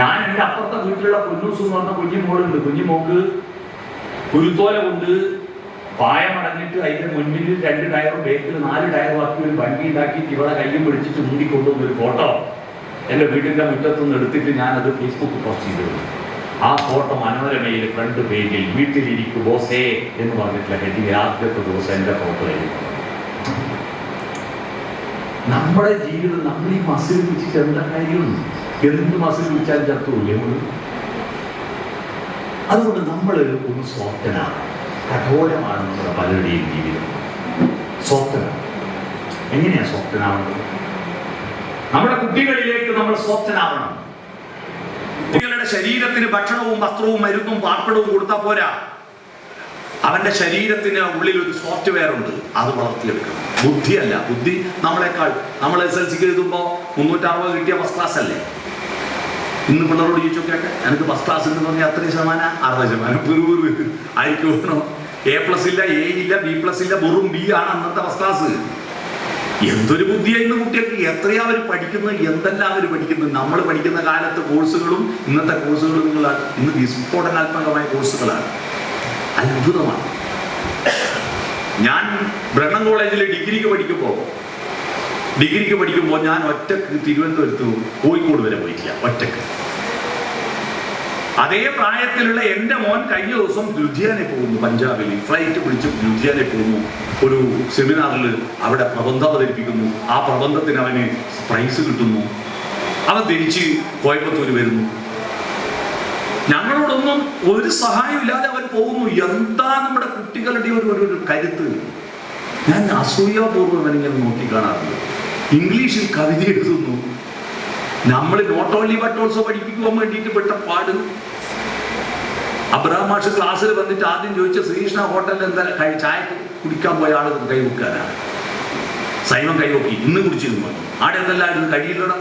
ഞാൻ എൻ്റെ അപ്പുറത്തെ വീട്ടിലുള്ള കുഞ്ഞൂസ് എന്ന് പറഞ്ഞ കുഞ്ഞിമോളുണ്ട്. കുഞ്ഞിമോക്ക് കുരുത്തോല കൊണ്ട് പായമടഞ്ഞിട്ട് അതിന്റെ മുന്നിൽ 2 ടയറും ബേക്കിൽ 4 ടയറും ആക്കി ഒരു വണ്ടി ഉണ്ടാക്കിയിട്ട് ഇവിടെ കയ്യും പിടിച്ചിട്ട് മൂടിക്കൊണ്ടുവന്ന ഒരു ഫോട്ടോ എൻ്റെ വീട്ടിൻ്റെ മുറ്റത്തുനിന്ന് എടുത്തിട്ട് ഞാനത് ഫേസ്ബുക്കിൽ പോസ്റ്റ് ചെയ്തിരുന്നു. ആ ഫോട്ടോ മനോരമയിൽ ഫ്രണ്ട് പേജിൽ വീട്ടിലിരിക്കും ബോസേ എന്ന് പറഞ്ഞിട്ടുള്ള ഹെഡിങ് ആദ്യത്തെ ദിവസം എൻ്റെ ഫോട്ടോ ആയിരുന്നു. നമ്മുടെ ജീവിതം നമ്മൾ ഈ മസിൽ പിടിച്ചിട്ട് എന്താ കാര്യം? എന്ത് മസിൽ വിളിച്ചാലും ചത്തുമില്ലേ? അതുകൊണ്ട് നമ്മൾ ഒന്ന് സോഫ്റ്റനാണ്. കഠോരമാണ് നമ്മുടെ പലരുടെയും ജീവിതം. സോഫ്റ്റനാണ്. എങ്ങനെയാണ് സോഫ്റ്റനാവുന്നത്? നമ്മുടെ കുട്ടികളിലേക്ക് നമ്മൾ സോഫ്റ്റനാവണം. കുട്ടികളുടെ ശരീരത്തിന് ഭക്ഷണവും വസ്ത്രവും മരുന്നും പാർപ്പിടവും കൊടുത്താൽ പോരാ. അവന്റെ ശരീരത്തിന് ഉള്ളിൽ ഒരു സോഫ്റ്റ്വെയർ ഉണ്ട്, അത് വളർത്തിയെടുക്കണം. ബുദ്ധിയല്ല. ബുദ്ധി നമ്മളെക്കാൾ, നമ്മൾ SLC എഴുതുമ്പോൾ 360 കിട്ടിയ ഫസ്റ്റ് ക്ലാസ് അല്ലേ? ഇന്ന് പിള്ളേരോട് ചോദിച്ചോക്കെ എനിക്ക് ഫസ്റ്റ് ക്ലാസ് എന്ന് പറഞ്ഞാൽ അത്രയും ശതമാനം 60% ആയിരിക്കും. A+ ഇല്ല, A ഇല്ല, B+ ഇല്ല, വെറും B ആണ് അന്നത്തെ ഫസ്റ്റ് ക്ലാസ്. എന്തൊരു ബുദ്ധിയായിരുന്നു കുട്ടികൾക്ക്! എത്രയാ അവർ പഠിക്കുന്നത്, എന്തെല്ലാം അവർ പഠിക്കുന്നത്. നമ്മൾ പഠിക്കുന്ന കാലത്ത് കോഴ്സുകളും ഇന്നത്തെ കോഴ്സുകളും ഇന്ന് വിസ്ഫോടനാത്മകമായ കോഴ്സുകളാണ്. അത്ഭുതമാണ്. ഞാൻ ബ്രണ്ണൻ കോളേജിൽ ഡിഗ്രിക്ക് പഠിക്കുമ്പോൾ ഞാൻ ഒറ്റക്ക് തിരുവനന്തപുരത്ത് കോഴിക്കോട് വരെ പോയിട്ടില്ല, ഒറ്റക്ക്. അതേ പ്രായത്തിലുള്ള എൻ്റെ മോൻ കഴിഞ്ഞ ദിവസം ലുധിയാനെ പോകുന്നു, പഞ്ചാബിൽ ഫ്ലൈറ്റ് പിടിച്ച് ലുധിയാനെ പോകുന്നു. ഒരു സെമിനാറിൽ അവിടെ പ്രബന്ധം അവതരിപ്പിക്കുന്നു. ആ പ്രബന്ധത്തിന് അവന് പ്രൈസ് കിട്ടുന്നു. അവൻ തിരിച്ച് കോയമ്പത്തൂർ വരുന്നു. ഞങ്ങളോടൊന്നും ഒരു സഹായം ഇല്ലാതെ അവൻ പോകുന്നു. എന്താ നമ്മുടെ കുട്ടികളുടെ ഒരു കരുത്ത്! ഞാൻ അസൂയാപൂർവ്വം അവനിങ്ങനെ നോക്കിക്കാണാറുണ്ട്. ഇംഗ്ലീഷിൽ കവിത എഴുതുന്നു. നമ്മൾ നോട്ട് ഓൺലി ബട്ട് ഓൾസോ പഠിപ്പിക്കുവാൻ വേണ്ടിയിട്ട് പെട്ട പാട്. അബ്രഹാം മാഷ് ക്ലാസ്സിൽ വന്നിട്ട് ആദ്യം ചോദിച്ച ശ്രീകൃഷ്ണ ഹോട്ടലിൽ എന്താ ചായ കുടിക്കാൻ പോയ ആൾ കൈവെക്കാനാണ്. സൈമൻ കൈവക്കി. ഇന്ന് കുടിച്ചിരുന്നു പറഞ്ഞു. ആടെ എന്തെല്ലായിരുന്നു? കഴിയില്ലടാ,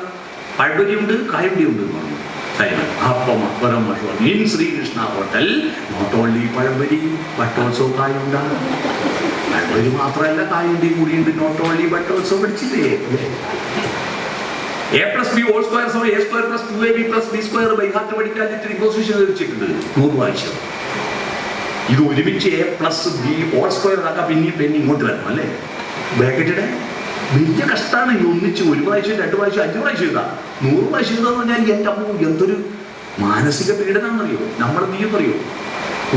പഴപരിയുണ്ട്, കായപടിയുണ്ട് എന്ന് പറഞ്ഞു സൈമൻ. അപ്പം അബ്രഹാം മാഷ് പറഞ്ഞു, in Sreekrishna hotel not only pazhampori but also കായുണ്ടാകും. പഴംപരി മാത്രമല്ല, കായുണ്ടി കൂടിയുണ്ട്. നോട്ട് ഓൺലി ബട്ട് ഓൾസോ പഠിച്ചില്ലേ? A+B whole square = A² + 2AB + B² by heart പഠിക്കാൻ ഇത്തിരി പൊസിഷൻ വെച്ചിട്ടുണ്ട് 100 പ്രാവശ്യം. ഇത് ഒരുമിച്ച് A+B whole square ആക്കാൻ പിന്നെ ഇങ്ങോട്ട് വരണം അല്ലേ? ബ്രാക്കറ്റിടെ വലിയ കഷ്ടമാണ്. ഈ ഒന്നിച്ച് 1 പ്രാവശ്യം 2 പ്രാവശ്യം 5 പ്രാവശ്യം എഴുതാം. 100 പ്രാവശ്യം എഴുതാന്ന് പറഞ്ഞാൽ എൻ്റെ അമ്മ എന്തൊരു മാനസിക പീഡനാണെന്നറിയോ? നമ്മൾ നീയെന്നറിയോ?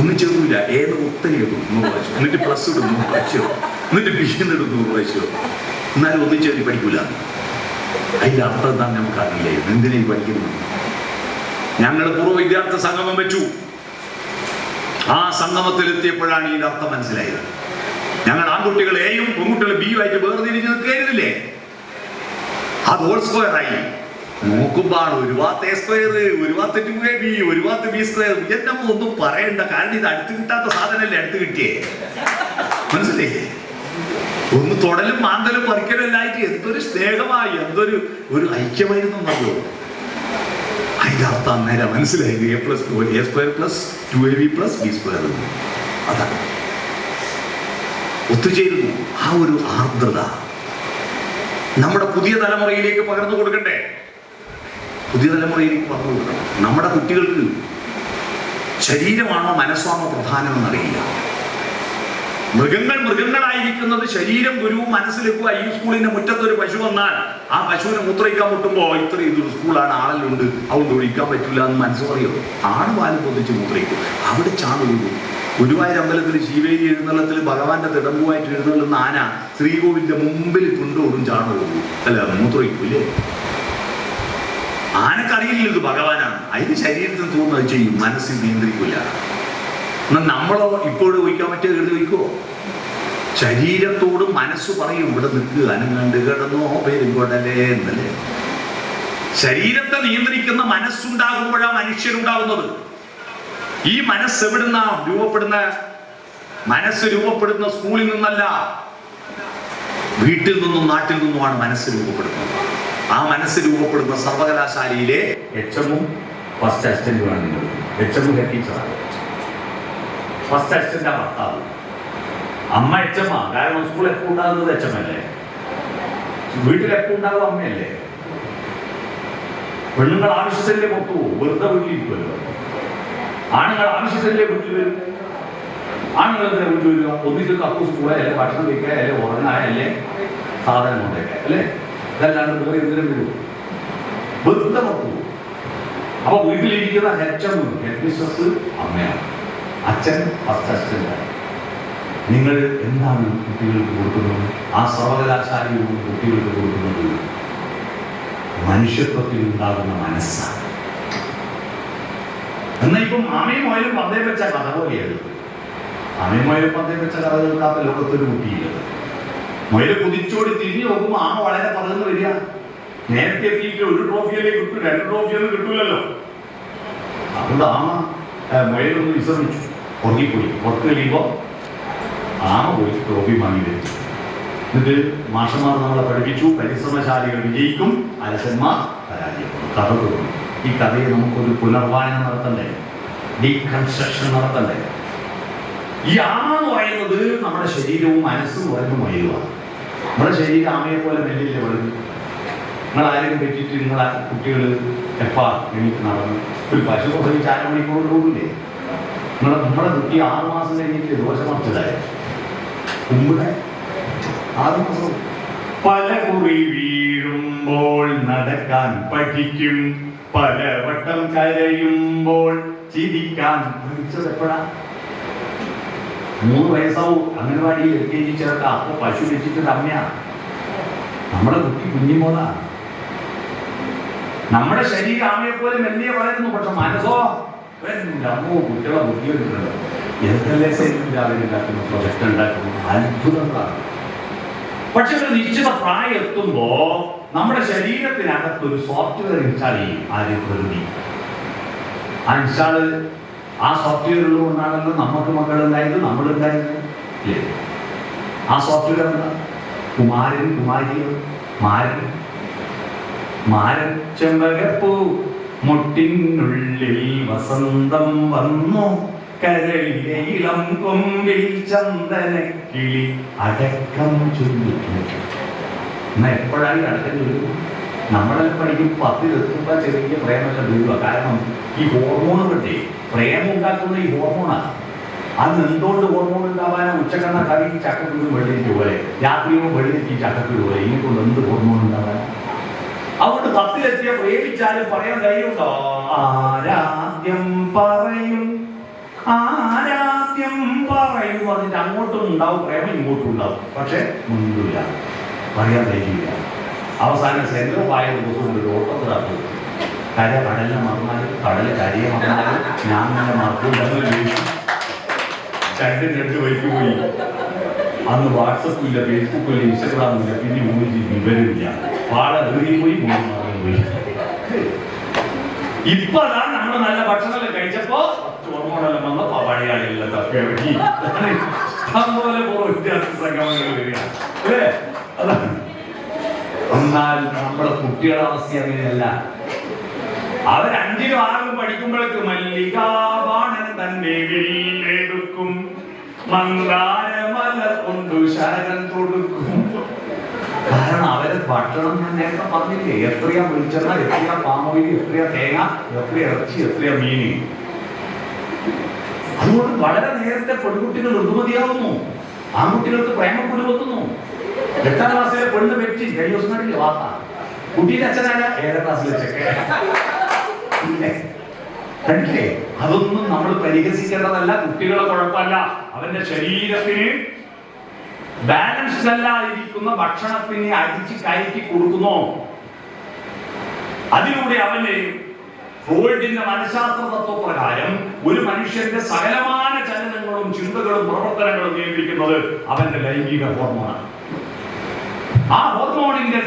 ഒന്നിച്ചെഴുതൂല. ഏത് ഉത്തരം എഴുതും 100 പ്രാവശ്യം, എന്നിട്ട് പ്ലസ് ഇടും 100 പ്രാവശ്യം, എന്നിട്ട് ബിഹിന്ന് ഇടും 100 പ്രാവശ്യം. എന്നാലും ഒന്നിച്ചെഴുതി പഠിക്കൂല. അതിൻ്റെ അർത്ഥം എന്താ നമുക്കറിയില്ലായിരുന്നു. എന്തിനായി പഠിക്കുന്നത്? ഞങ്ങൾ പൂർവ്വ വിദ്യാർത്ഥി സംഗമം വെച്ചു. ആ സംഗമത്തിലെത്തിയപ്പോഴാണ് ഇതിൻ്റെ അർത്ഥം മനസ്സിലായത്. ഞങ്ങൾ ആൺകുട്ടികൾ Aയും പെൺകുട്ടികൾ Bയും ആയിട്ട് വേർതിരിഞ്ഞ് നിൽക്കരുതില്ലേ? അത് ഹോൾ സ്ക്വയർ ആയി. നോക്കുമ്പോൾ ഒരു ഭാഗത്ത് A², ഒരു ഭാഗത്ത് 2AB, ഒരു ഭാഗത്ത് B². എന്നെ ഒന്നും പറയണ്ട. കാരണം ഇത് അടുത്ത് കിട്ടാത്ത സാധനമല്ലേ അടുത്ത് കിട്ടിയേ. മനസ്സിലായില്ലേ? ഒന്ന് തൊടലും മാന്തലും പറിക്കലെല്ലായിട്ട് എന്തൊരു സ്നേഹമായി, എന്തൊരു ഐക്യമായിരുന്നു എന്നല്ലോ. അതിൻ്റെ അർത്ഥം അന്നേരം മനസ്സിലായത്. A² + 2AB + B². അതാണ് ഒത്തുചേരുന്നു. ആ ഒരു ആർദ്രത നമ്മുടെ പുതിയ തലമുറയിലേക്ക് പകർന്നു കൊടുക്കണ്ടേ? പുതിയ തലമുറയിലേക്ക് പകർന്നു കൊടുക്കണം. നമ്മുടെ കുട്ടികൾക്ക് ശരീരമാണോ മനസ്സാണോ പ്രധാനമെന്നറിയില്ല. മൃഗങ്ങളായിരിക്കുന്നത് ശരീരം ഗുരുവും മനസ്സിലെക്കുക. ഈ സ്കൂളിന്റെ മുറ്റത്തൊരു പശു വന്നാൽ ആ പശുവിനെ മൂത്രയിക്കാൻ മുട്ടുമ്പോൾ ഇതൊരു സ്കൂളാണ്, ആളല്ലുണ്ട്, അതുകൊണ്ട് ഒഴിക്കാൻ പറ്റില്ല എന്ന് മനസ്സ് പറയോ? ആണ് പാലും പൊതിച്ച് മൂത്രയിക്കും. അവിടെ ചാണൊഴുകും. ഗുരുവായൂർ അമ്പലത്തിൽ ശിവേരി എഴുന്നള്ളത്തിൽ ഭഗവാന്റെ തിടമ്പുമായിട്ട് എഴുന്നള്ളുന്ന ആന ശ്രീകോവിലിന്റെ മുമ്പിൽ കൊണ്ടോടും ചാണൊഴുകും. അല്ല, മൂത്രയിക്കൂല്ലേ? ആനക്കറിയില്ല ഇത് ഭഗവാനാണ്. അതിന് ശരീരത്തിന് തോന്നുന്നത് ചെയ്യും, മനസ്സിൽ നിയന്ത്രിക്കില്ല. എന്നാൽ നമ്മളോ ഇപ്പോഴും വയ്ക്കാൻ പറ്റിയ എഴുതി വയ്ക്കുമോ? ശരീരത്തോട് മനസ്സ് പറയും, ഇവിടെ നിൽക്കുക, അനങ്ങാണ്ട് കിടന്നോ പേരുകൊണ്ടല്ലേ എന്നല്ലേ. ശരീരത്തെ നിയന്ത്രിക്കുന്ന മനസ്സുണ്ടാകുമ്പോഴാണ് മനുഷ്യരുണ്ടാകുന്നത്. ഈ മനസ്സ് എവിടുന്ന രൂപപ്പെടുന്ന? മനസ്സ് രൂപപ്പെടുന്ന സ്കൂളിൽ നിന്നല്ല, വീട്ടിൽ നിന്നും നാട്ടിൽ നിന്നുമാണ് മനസ്സ് രൂപപ്പെടുന്നത്. ആ മനസ്സ് രൂപപ്പെടുന്ന സർവകലാശാലയിലെ HM-ഉം ഫസ്റ്റ് അസിസ്റ്റന്റുമാണ്. HM ഹെഡ് ടീച്ചറാണ്. ഫസ്റ്റ് അസിസ്റ്റന്റ് ഭർത്താവ്. അമ്മ HM. കാരണം സ്കൂൾ എപ്പോൾ ഉണ്ടാകുന്നത് HM അല്ലേ? വീട്ടിൽ എപ്പോൾ ഉണ്ടാകും അമ്മയല്ലേ? പെണ്ണുങ്ങൾ ആവശ്യത്തിലെ പുറത്തു പോകും, വെറുതെ വീട്ടിലിരിക്കുമല്ലോ. ആണുങ്ങൾ ആവശ്യത്തിലെ വീട്ടിൽ വരും. ആണുങ്ങൾ എന്തിനാ വീട്ടിൽ വരിക? ഒന്നിച്ച് കക്കൂസ് പോയാലേ, ഭക്ഷണം കഴിക്കാനല്ലേ, ഉറങ്ങാനല്ലേ, സാധനം കൊണ്ടേക്കാം അല്ലേ? ഇതല്ലാണ്ട് വേറെ എന്തിനും വരും? വെറുതെ പുറത്തു പോകും. അപ്പൊ വീട്ടിലിരിക്കുന്ന HM ഹെഡ് മിസ്ട്രസ് അമ്മയാണ്, അച്ഛൻ ഫസ്റ്റ് അസിസ്റ്റന്റാണ്. നിങ്ങൾ എന്താണ് കുട്ടികൾക്ക് കൊടുക്കുന്നത്? ആ സർവകലാശാലയിൽ കുട്ടികൾക്ക് കൊടുക്കുന്നത് മനുഷ്യത്വത്തിൽ ഉണ്ടാകുന്ന മനസ്സാണ്. എന്നാൽ ഇപ്പം ആമയും മുയലും പന്തയം വെച്ച കഥ പോലെയാണ്. ആമയും മുയലും പന്തയം വെച്ച കഥ കേൾക്കാത്ത ലോകത്തൊരു കുട്ടിയില്ല. മുയൽ കുതിച്ചോടി തിരിഞ്ഞു നോക്കുമ്പോൾ ആമ വളരെ പറഞ്ഞു വരിക. നേരത്തെ എത്തിയിട്ട് ഒരു ട്രോഫിയല്ലേ കിട്ടും, 2 ട്രോഫിയൊന്നും കിട്ടൂലല്ലോ. അതുകൊണ്ട് ആമ മുയലൊന്ന് വിശ്രമിച്ചു, ഉറങ്ങിപ്പോയി. പുറത്ത് കഴിയുമ്പോൾ ആമ പോയി ട്രോഫി വാങ്ങി വെച്ചു. എന്നിട്ട് മാഷന്മാർ നമ്മളെ പഠിപ്പിച്ചു, പരിശ്രമശാലികൾ വിജയിക്കും, അലസന്മാർ പരാജയപ്പെടും. കഥ തോന്നും. ഈ കഥയെ നമുക്കൊരു പുനർവായന നടത്തണ്ടേ, ഡീകൺസ്ട്രക്ഷൻ നടത്തണ്ടേ. ഈ ആമ എന്ന് പറയുന്നത് നമ്മുടെ ശരീരവും മനസ്സും പറയുന്ന മയിലുമാണ്. നമ്മുടെ ശരീരം ആമയെ പോലെ മെല്ലില്ലേ വളരും. നിങ്ങൾ ആരെങ്കിലും പറ്റിയിട്ട് നിങ്ങളെ കുട്ടികൾ എപ്പാ എണീറ്റ് നടന്നു ഒരു പശു പ്രസവിച്ച് 1/2 മണിക്കൂർ ഓടില്ലേ? നമ്മുടെ കുട്ടി 6 മാസം കഴിഞ്ഞിട്ട് ദോഷമർച്ചതായ കുമ്പിടെ 6 മാസം. പല കുറി വീഴുമ്പോൾ നടക്കാൻ പഠിക്കും, പലവട്ടം കരയുമ്പോൾ ചിരിക്കാൻ പഠിച്ചത് എപ്പോഴാ? 3 വയസ്സാവും അംഗൻവാടിയിൽ LKG ചേർക്ക. അപ്പൊ പശു വെച്ചിട്ടൊരു അമ്മയാണ്. നമ്മുടെ കുട്ടി കുഞ്ഞിമോളാ. നമ്മുടെ ശരീരം ആമയെ പോലെ മെല്ലിയെ വളരുന്നു, പക്ഷെ മനസ്സോ അമ്മോ കുട്ടികളെ ബുദ്ധിയുണ്ടല്ലോ. എന്തെല്ലാം സൈനില്ലാതിരിക്കുന്നു, പ്രൊജക്ട് ഉണ്ടാക്കുന്നു, അത്ഭുതങ്ങളാണ്. പക്ഷെ ഒരു നിശ്ചിത പ്രായം എത്തുമ്പോ നമ്മുടെ ശരീരത്തിനകത്ത് ഒരു സോഫ്റ്റ്വെയർ ഇൻസ്റ്റാൾ ചെയ്യും. ആരും പ്രകൃതി ആ സോഫ്റ്റ്വെയർ ഉള്ളതുകൊണ്ടാണല്ലോ നമുക്ക് മക്കളുണ്ടായത്, നമ്മളുണ്ടായത്. ആ സോഫ്റ്റ്വെയർ എന്താ? കുമാരൻ കുമാരികൾ. മാരൻ ചെമ്പകപ്പൂ മുട്ടിനുള്ളിൽ വസന്തം വന്നു, കരളിലെ ഇളം കൊമ്പിൽ ചന്ദനക്കിളി അടക്കം ചൊല്ലുന്നു. എന്നാ എപ്പോഴാണ് അടക്കം ചൊല്ലുന്നു? നമ്മളെ പഠിക്കും 10ൽ എത്തുമ്പോൾ ചെറിയ പ്രേമത്തെ വീഴുക. കാരണം ഈ ഹോർമോണുകളുടെ പ്രേമം ഉണ്ടാക്കുന്ന ഈ ഹോർമോണാണ്. അന്ന് എന്തുകൊണ്ട് ഹോർമോൺ ഉണ്ടാവാൻ? ഉച്ചക്കണ്ണ കറി ചക്കക്കുരു വെള്ളിക്ക് പോലെ, രാത്രിയോ വെള്ളിക്ക് ചക്കക്കുരു പോലെ. ഇതിനെക്കൊണ്ട് എന്ത് ഹോർമോൺ ഉണ്ടാവാൻ? അതുകൊണ്ട് 10ലെത്തിയ പ്രേമിച്ചാലും പറയാൻ ധൈര്യമുണ്ടോ? ആരാദ്യം പറയും പറഞ്ഞിട്ട് അങ്ങോട്ടും ഉണ്ടാവും പ്രേമം, ഇങ്ങോട്ടും ഉണ്ടാവും. പക്ഷെ മുന്നില്ല, പറയാൻ ധൈര്യമില്ല. അവസാനം സെൻട്രൽ ആയ ദിവസം ഒരു ഓട്ടോഗ്രാഫ് കര കടലിനെ മറന്നാലും കടല് കരയെ മറന്നാലും ഞാൻ തന്നെ മറക്കൂലെന്ന് രണ്ടും വഴിക്ക് പോയി. അന്ന് വാട്സപ്പും ഇല്ല, ഫേസ്ബുക്കും ഇല്ല, ഇൻസ്റ്റഗ്രാമും ഇല്ല, പിന്നെ വിവരമില്ല. പാടെ എഴുതി പോയി പോയി. ഇപ്പൊ അതാണ് നമ്മൾ നല്ല ഭക്ഷണമെല്ലാം കഴിച്ചപ്പോ ഹോർമോണെല്ലാം വന്ന പവാടിയാളില്ല തപ്പി വഴി അതുപോലെ വ്യത്യാസ സംഗമങ്ങൾ വരിക അല്ലേ? അതാണ്. എന്നാൽ നമ്മുടെ കുട്ടികളുടെ അവസ്ഥ അങ്ങനെയല്ല. അവർ 5ലും 6ലും പഠിക്കുമ്പോഴേക്ക് മല്ലികാബാണൻ തന്നെ വില്ലെടുക്കും, മന്ദാരമല കൊണ്ടു ശരം കൊടുക്കും. കാരണം അവരെ ഭക്ഷണം ഞാൻ നേരത്തെ പറഞ്ഞില്ലേ, എത്രയാ വെളിച്ചെണ്ണ, എത്രയാ പാമോയിൽ, എത്രയാ തേങ്ങ, എത്രയാ ഇറച്ചി, എത്രയാ മീന്. അതുകൊണ്ട് വളരെ നേരത്തെ പെൺകുട്ടികൾ ഋതുമതിയാവുന്നു, ആൺകുട്ടികൾക്ക് പ്രേമക്കുരു വെക്കുന്നു. 8ാം ക്ലാസ്സിലെ പെണ്ണ് വെച്ച് കഴിഞ്ഞ വാർത്ത. കുട്ടിയുടെ അച്ഛനായ 7ാം ക്ലാസ്സിലെ ചെക്ക. കണ്ടില്ലേ? അതൊന്നും നമ്മൾ പരിഹസിക്കേണ്ടതല്ല. കുട്ടികളെ കുഴപ്പമല്ല, അവന്റെ ശരീരത്തിന് ബാലൻസ്ഡ് അല്ലാതിരിക്കുന്ന ഭക്ഷണത്തിന് അടിച്ച് കയറ്റി കൊടുക്കുന്നു. അതിലൂടെ അവന് ഫ്രോയിഡിന്റെ മനഃശാസ്ത്ര തത്വപ്രകാരം ഒരു മനുഷ്യന്റെ സകലമായ ചലനങ്ങളും ചിന്തകളും പ്രവർത്തനങ്ങളും നിയന്ത്രിക്കുന്നത് അവന്റെ ലൈംഗിക ഹോർമോണാണ്. ആ ഹോർമോണിന്റെ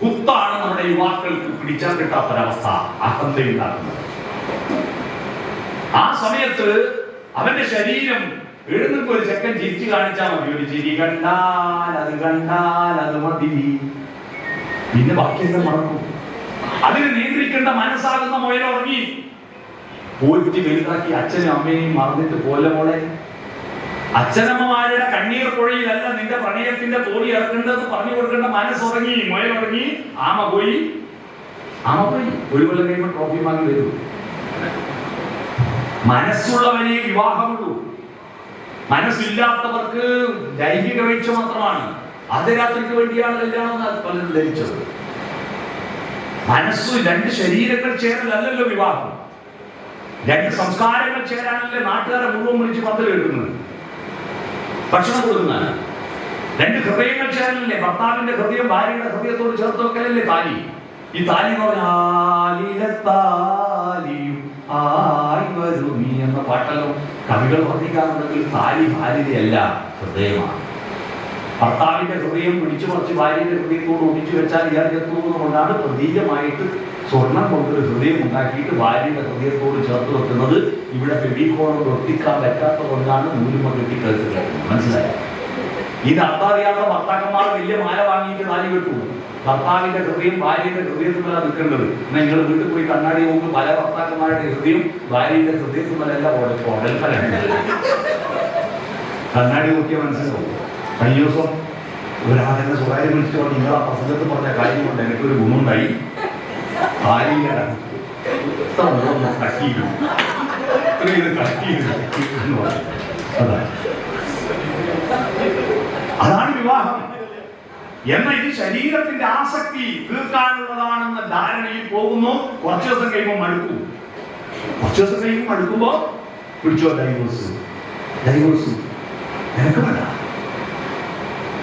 കുത്താണ് നമ്മുടെ യുവാക്കൾക്ക് പിടിച്ചാൽ കിട്ടാത്തൊരവസ്ഥ, അഹന്തയുണ്ടാക്കുന്നത്. ആ സമയത്ത് അവന്റെ ശരീരം എഴുന്നേൽപ്പ് ഒരു ചെക്കൻ ചിരിച്ചു കാണിച്ചാൽ മതി. ഒരു ചിരി കണ്ടാൽ അത് മതി, പിന്നെ ബാക്കിയെല്ലാം മറക്കും. അതിന് നിയന്ത്രിക്കേണ്ട മനസ്സാകുന്ന മുയൽ ഉറങ്ങി പോറ്റി വലുതാക്കി അച്ഛനും അമ്മയെയും മറന്നിട്ട് പോലെ മോളെ. അച്ഛനമ്മമാരുടെ കണ്ണീർ പുഴയിലല്ല നിന്റെ പ്രണയത്തിന്റെ തോടി ഇറക്കേണ്ടത് പറഞ്ഞു കൊടുക്കേണ്ട മനസ്സുറങ്ങി, മുയൽ ഉറങ്ങി. ആമ പോയി ഒരു കൊല്ലം കഴിയുമ്പോൾ ട്രോഫി വാങ്ങി വരൂ. മനസ്സുള്ളവനെ വിവാഹമുള്ളൂ, മനസ്സില്ലാത്തവർക്ക് ലൈംഗിക വീഴ്ച മാത്രമാണ്. അർദ്ധരാത്രിക്ക് വേണ്ടിയാണ് കല്യാണം പലരും ധരിച്ചത്. മനസ്സ് 2 ശരീരങ്ങൾ ചേരലല്ലോ വിവാഹം. 2 സംസ്കാരങ്ങൾ ചേരാനല്ലേ നാട്ടുകാരെ മുഴുവൻ വിളിച്ച് പന്തൽ കേൾക്കുന്നത്, ഭക്ഷണം കൊടുക്കുന്നതാണ്. 2 ഹൃദയങ്ങൾ ചേരാനല്ലേ, ഭർത്താവിന്റെ ഹൃദയം ഭാര്യയുടെ ഹൃദയത്തോട് ചേർത്ത് വെക്കലല്ലേ താലി. ഈ താലി എന്ന് പറഞ്ഞാലിയും ആയി വരൂ നീ എന്ന പാട്ടല്ലോ കവികൾ വർണ്ണിക്കാറുണ്ടെങ്കിൽ താലി ഭാര്യയല്ല, ഹൃദയമാണ്. ഭർത്താവിന്റെ ഹൃദയം പിടിച്ചു പറിച്ച് ഭാര്യയുടെ ഹൃദയത്തോട് ഒന്നിച്ചു വെച്ചാൽ ഇയാൾക്കെത്തുന്നതുകൊണ്ടാണ് പ്രതീകമായിട്ട് സ്വർണം കൊണ്ടൊരു ഹൃദയം ഉണ്ടാക്കിയിട്ട് ഭാര്യയുടെ ഹൃദയത്തോട് ചേർത്ത് വെക്കുന്നത്. ഇവിടെ ഫെവിക്കോളോട് ഒട്ടിക്കാൻ പറ്റാത്തത് കൊണ്ടാണ് നൂലുമ കെട്ടി കഴുത്ത് കിടക്കുന്നത്. മനസ്സിലായോ? ഇത് അർത്ഥറിയാത്ത ഭർത്താക്കന്മാർ വലിയ മാല വാങ്ങിയിട്ട് താലി കെട്ടു. ഭർത്താവിന്റെ ഹൃദയം ഭാര്യയുടെ ഹൃദയത്തിലല്ല നിൽക്കേണ്ടത്. നിങ്ങൾ വീട്ടിൽ പോയി കണ്ണാടി നോക്കും, പല ഭർത്താക്കന്മാരുടെ ഹൃദയം ഭാര്യയുടെ ഹൃദയത്തിലല്ല ഉടൽഫലാണ്. കണ്ണാടി നോക്കിയാൽ മനസ്സിലാവും. കഴിഞ്ഞ ദിവസം ഒരാളെന്നെ സ്വകാര്യം വിളിച്ചു പറഞ്ഞു, നിങ്ങൾ ആ പ്രസംഗത്തിൽ പറഞ്ഞ കാര്യം കൊണ്ട് എനിക്കൊരു ഗുണമുണ്ടായി. ഭാര്യയുടെ കട്ടിയിട്ടു അതാണ് വിവാഹം. എന്നാൽ ഇത് ശരീരത്തിന്റെ ആസക്തി തീർക്കാനുള്ളതാണെന്ന ധാരണയിൽ പോകുന്നു. കുറച്ചു ദിവസം കഴിയുമ്പോൾ മടുക്കും. കുറച്ചു ദിവസം കഴിയുമ്പോൾ മടുക്കുമ്പോ പിടിച്ചോ ഡൈവോഴ്സ് നിനക്ക് വേണ്ട.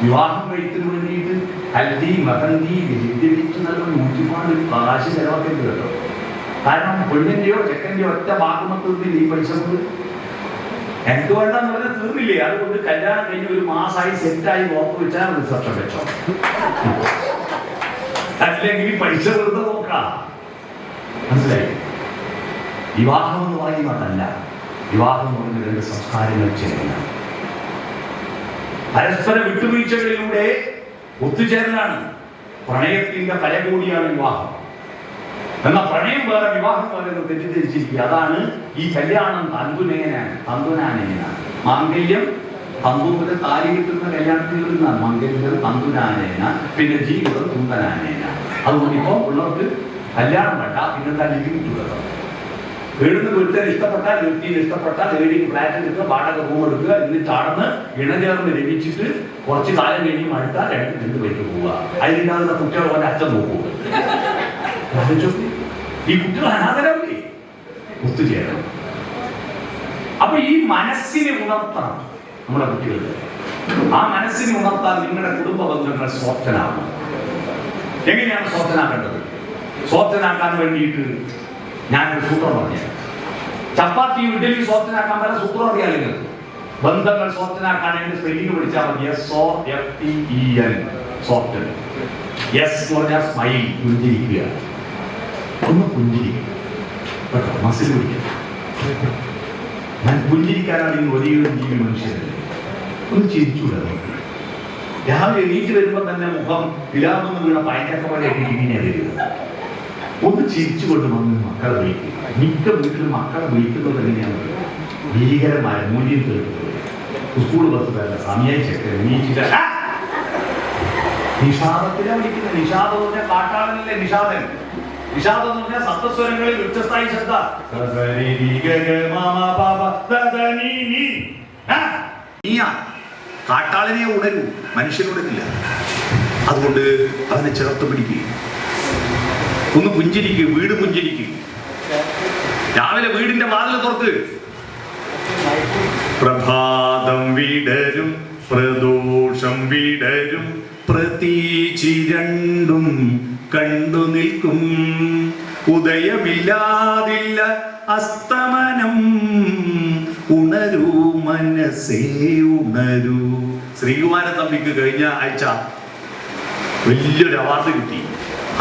വിവാഹം കഴിത്തിന് വേണ്ടിയിട്ട് ഹൽദി മെഹന്തി വിദ്യവിച്ച് നല്ല 100 കാശ് ചെലവാക്കേണ്ടി കേട്ടോ. കാരണം പെണ്ണിന്റെയോ ചെക്കന്റെയോ ഒറ്റ ഭാഗമത്തിൽ ഈ പൈസ എനിക്ക് വേണ്ടെന്ന് പറഞ്ഞാൽ തീർന്നില്ലേ. അതുകൊണ്ട് കല്യാണം കഴിഞ്ഞ് ഒരു മാസമായി സെറ്റായി ഉറപ്പ് വെച്ചാൽ റിസപ്ഷൻ വെച്ചോ, അല്ലെങ്കിൽ പൈസ വെറുതെ നോക്കാം. മനസ്സിലായി? വിവാഹം എന്ന് പറയുന്നതല്ല. വിവാഹം എന്ന് പറയുന്ന 2 സംസ്കാരങ്ങൾ ചേരലാണ്. പരസ്പര വിട്ടുവീഴ്ചകളിലൂടെ ഒത്തുചേരലാണ്. പ്രണയത്തിന്റെ പരകൂടിയാണ് വിവാഹം. എന്നാൽ പ്രണയം വേറെ വിവാഹം വേറെ തെറ്റിദ്ധരിച്ചിരിക്കുക. അതാണ് ഈ കല്യാണം തന്തുനാനേന. മാംഗല്യം തന്തുവിന്റെ താലി കിട്ടുന്ന കല്യാണത്തിൽ വരുന്ന മാംഗല്യം തന്തുനാനേന, പിന്നെ ജീവിതം തുന്തനാനേന. അതുകൊണ്ട് ഇപ്പോൾ ഉള്ളവർക്ക് കല്യാണം വേണ്ട, പിന്നെന്താ ലിവിംഗ് ടുഗദർ. വീടിന് വീട്ടിൽ ഇഷ്ടപ്പെട്ടാൽ വ്യക്തിയിൽ ഇഷ്ടപ്പെട്ടാൽ ഏടിക്ക് ഫ്ലാറ്റ് എടുക്കുക, വാടക റൂം എടുക്കുക, എന്നിട്ടാണെന്ന് ഇണചേർന്ന് ലഭിച്ചിട്ട് കുറച്ച് കാലം കഴിഞ്ഞ് മടുത്താൽ 2 പേർക്ക് പോവുക. അതിലുണ്ടാകുന്ന കുട്ടികൾ പോലെ അച്ഛൻ നോക്കുക. ഈ കുട്ടികൾ അനാഥരല്ലേ? ഒത്തുചേരണം. അപ്പൊ ഈ മനസ്സിനെ ഉണർത്തണം നമ്മുടെ കുട്ടികളുടെ. ആ മനസ്സിനെ ഉണർത്താൻ നിങ്ങളുടെ കുടുംബ ബന്ധങ്ങൾ സ്വാർത്ഥനാകും. എങ്ങനെയാണ് സ്വാർത്ഥനാക്കേണ്ടത്? സ്വാർത്ഥനാക്കാൻ വേണ്ടിയിട്ട് ഞാനൊരു സൂത്രം പറഞ്ഞു. ചപ്പാത്തി ഇഡലി സ്വാർത്ഥനാക്കാൻ പല സൂത്രം അറിയാം നിങ്ങൾക്ക്. ബന്ധങ്ങൾ സ്വാർത്ഥനാക്കാൻ എന്റെ സ്പെല്ലിംഗ് പഠിച്ചാൽ മതി. SOFTEN. സോഫ്റ്റ്. എസ് എന്ന് പറഞ്ഞാൽ സ്മൈൽ, പുഞ്ചിരിക്കുക. ഒന്ന് പുഞ്ചിരിക്കുക കേട്ടോ, മസിൽ പിടിക്കുക. ഞാൻ പുഞ്ചിരിക്കാനാണ് ഈ ഒരേ ഒരു ജീവി മനുഷ്യരല്ലേ. ഒന്ന് ചിരിച്ചുകൂടാ? രാവിലെ എണീറ്റ് വരുമ്പോൾ തന്നെ മുഖം പിലാമെന്ന് വീണ പയറ്റൊക്കെ പോലെ ഇങ്ങനെ വരിക. ഒന്ന് ചിരിച്ചുകൊണ്ട് വന്ന് മക്കളെ വിളിക്കുക. മിക്ക വീട്ടിലും മക്കളെ വിളിക്കുന്നത് എങ്ങനെയാണ്? ഭീകരമായ മൂല്യം തീർക്കുന്നത്. സ്കൂൾ ബസ് തല്ല സമയം ചെക്ക് എണീച്ചിട്ട് നിഷാദത്തിലെ വിളിക്കുന്നത്. നിഷാദം എന്ന് പറഞ്ഞാൽ കാട്ടാളനിലെ നിഷാദൻ. നിഷാദം എന്ന് പറഞ്ഞാൽ സപ്തസ്വരങ്ങളിൽ ഉച്ചസ്ഥായി ശബ്ദ. കാട്ടാളിനെ ഉണരൂ, മനുഷ്യനുടരില്ല. അതുകൊണ്ട് അതിനെ ചേർത്ത് പിടിക്കുക. ഒന്ന് പുഞ്ചിരിക്കുക, വീട് പുഞ്ചിരിക്കുക. രാവിലെ വീടിന്റെ വാതിൽ തുറക്ക്. പ്രഭാതം വിടരും, പ്രദോഷം വിടരും, പ്രതീചി രണ്ടും കണ്ടു നിൽക്കും. ഉദയമില്ലാതില്ല അസ്തമനം, ഉണരൂ മനസ്സേ ഉണരൂ. ശ്രീകുമാരൻ തമ്പിക്ക് കഴിഞ്ഞ ആഴ്ച വലിയൊരു അവാർഡ് കിട്ടി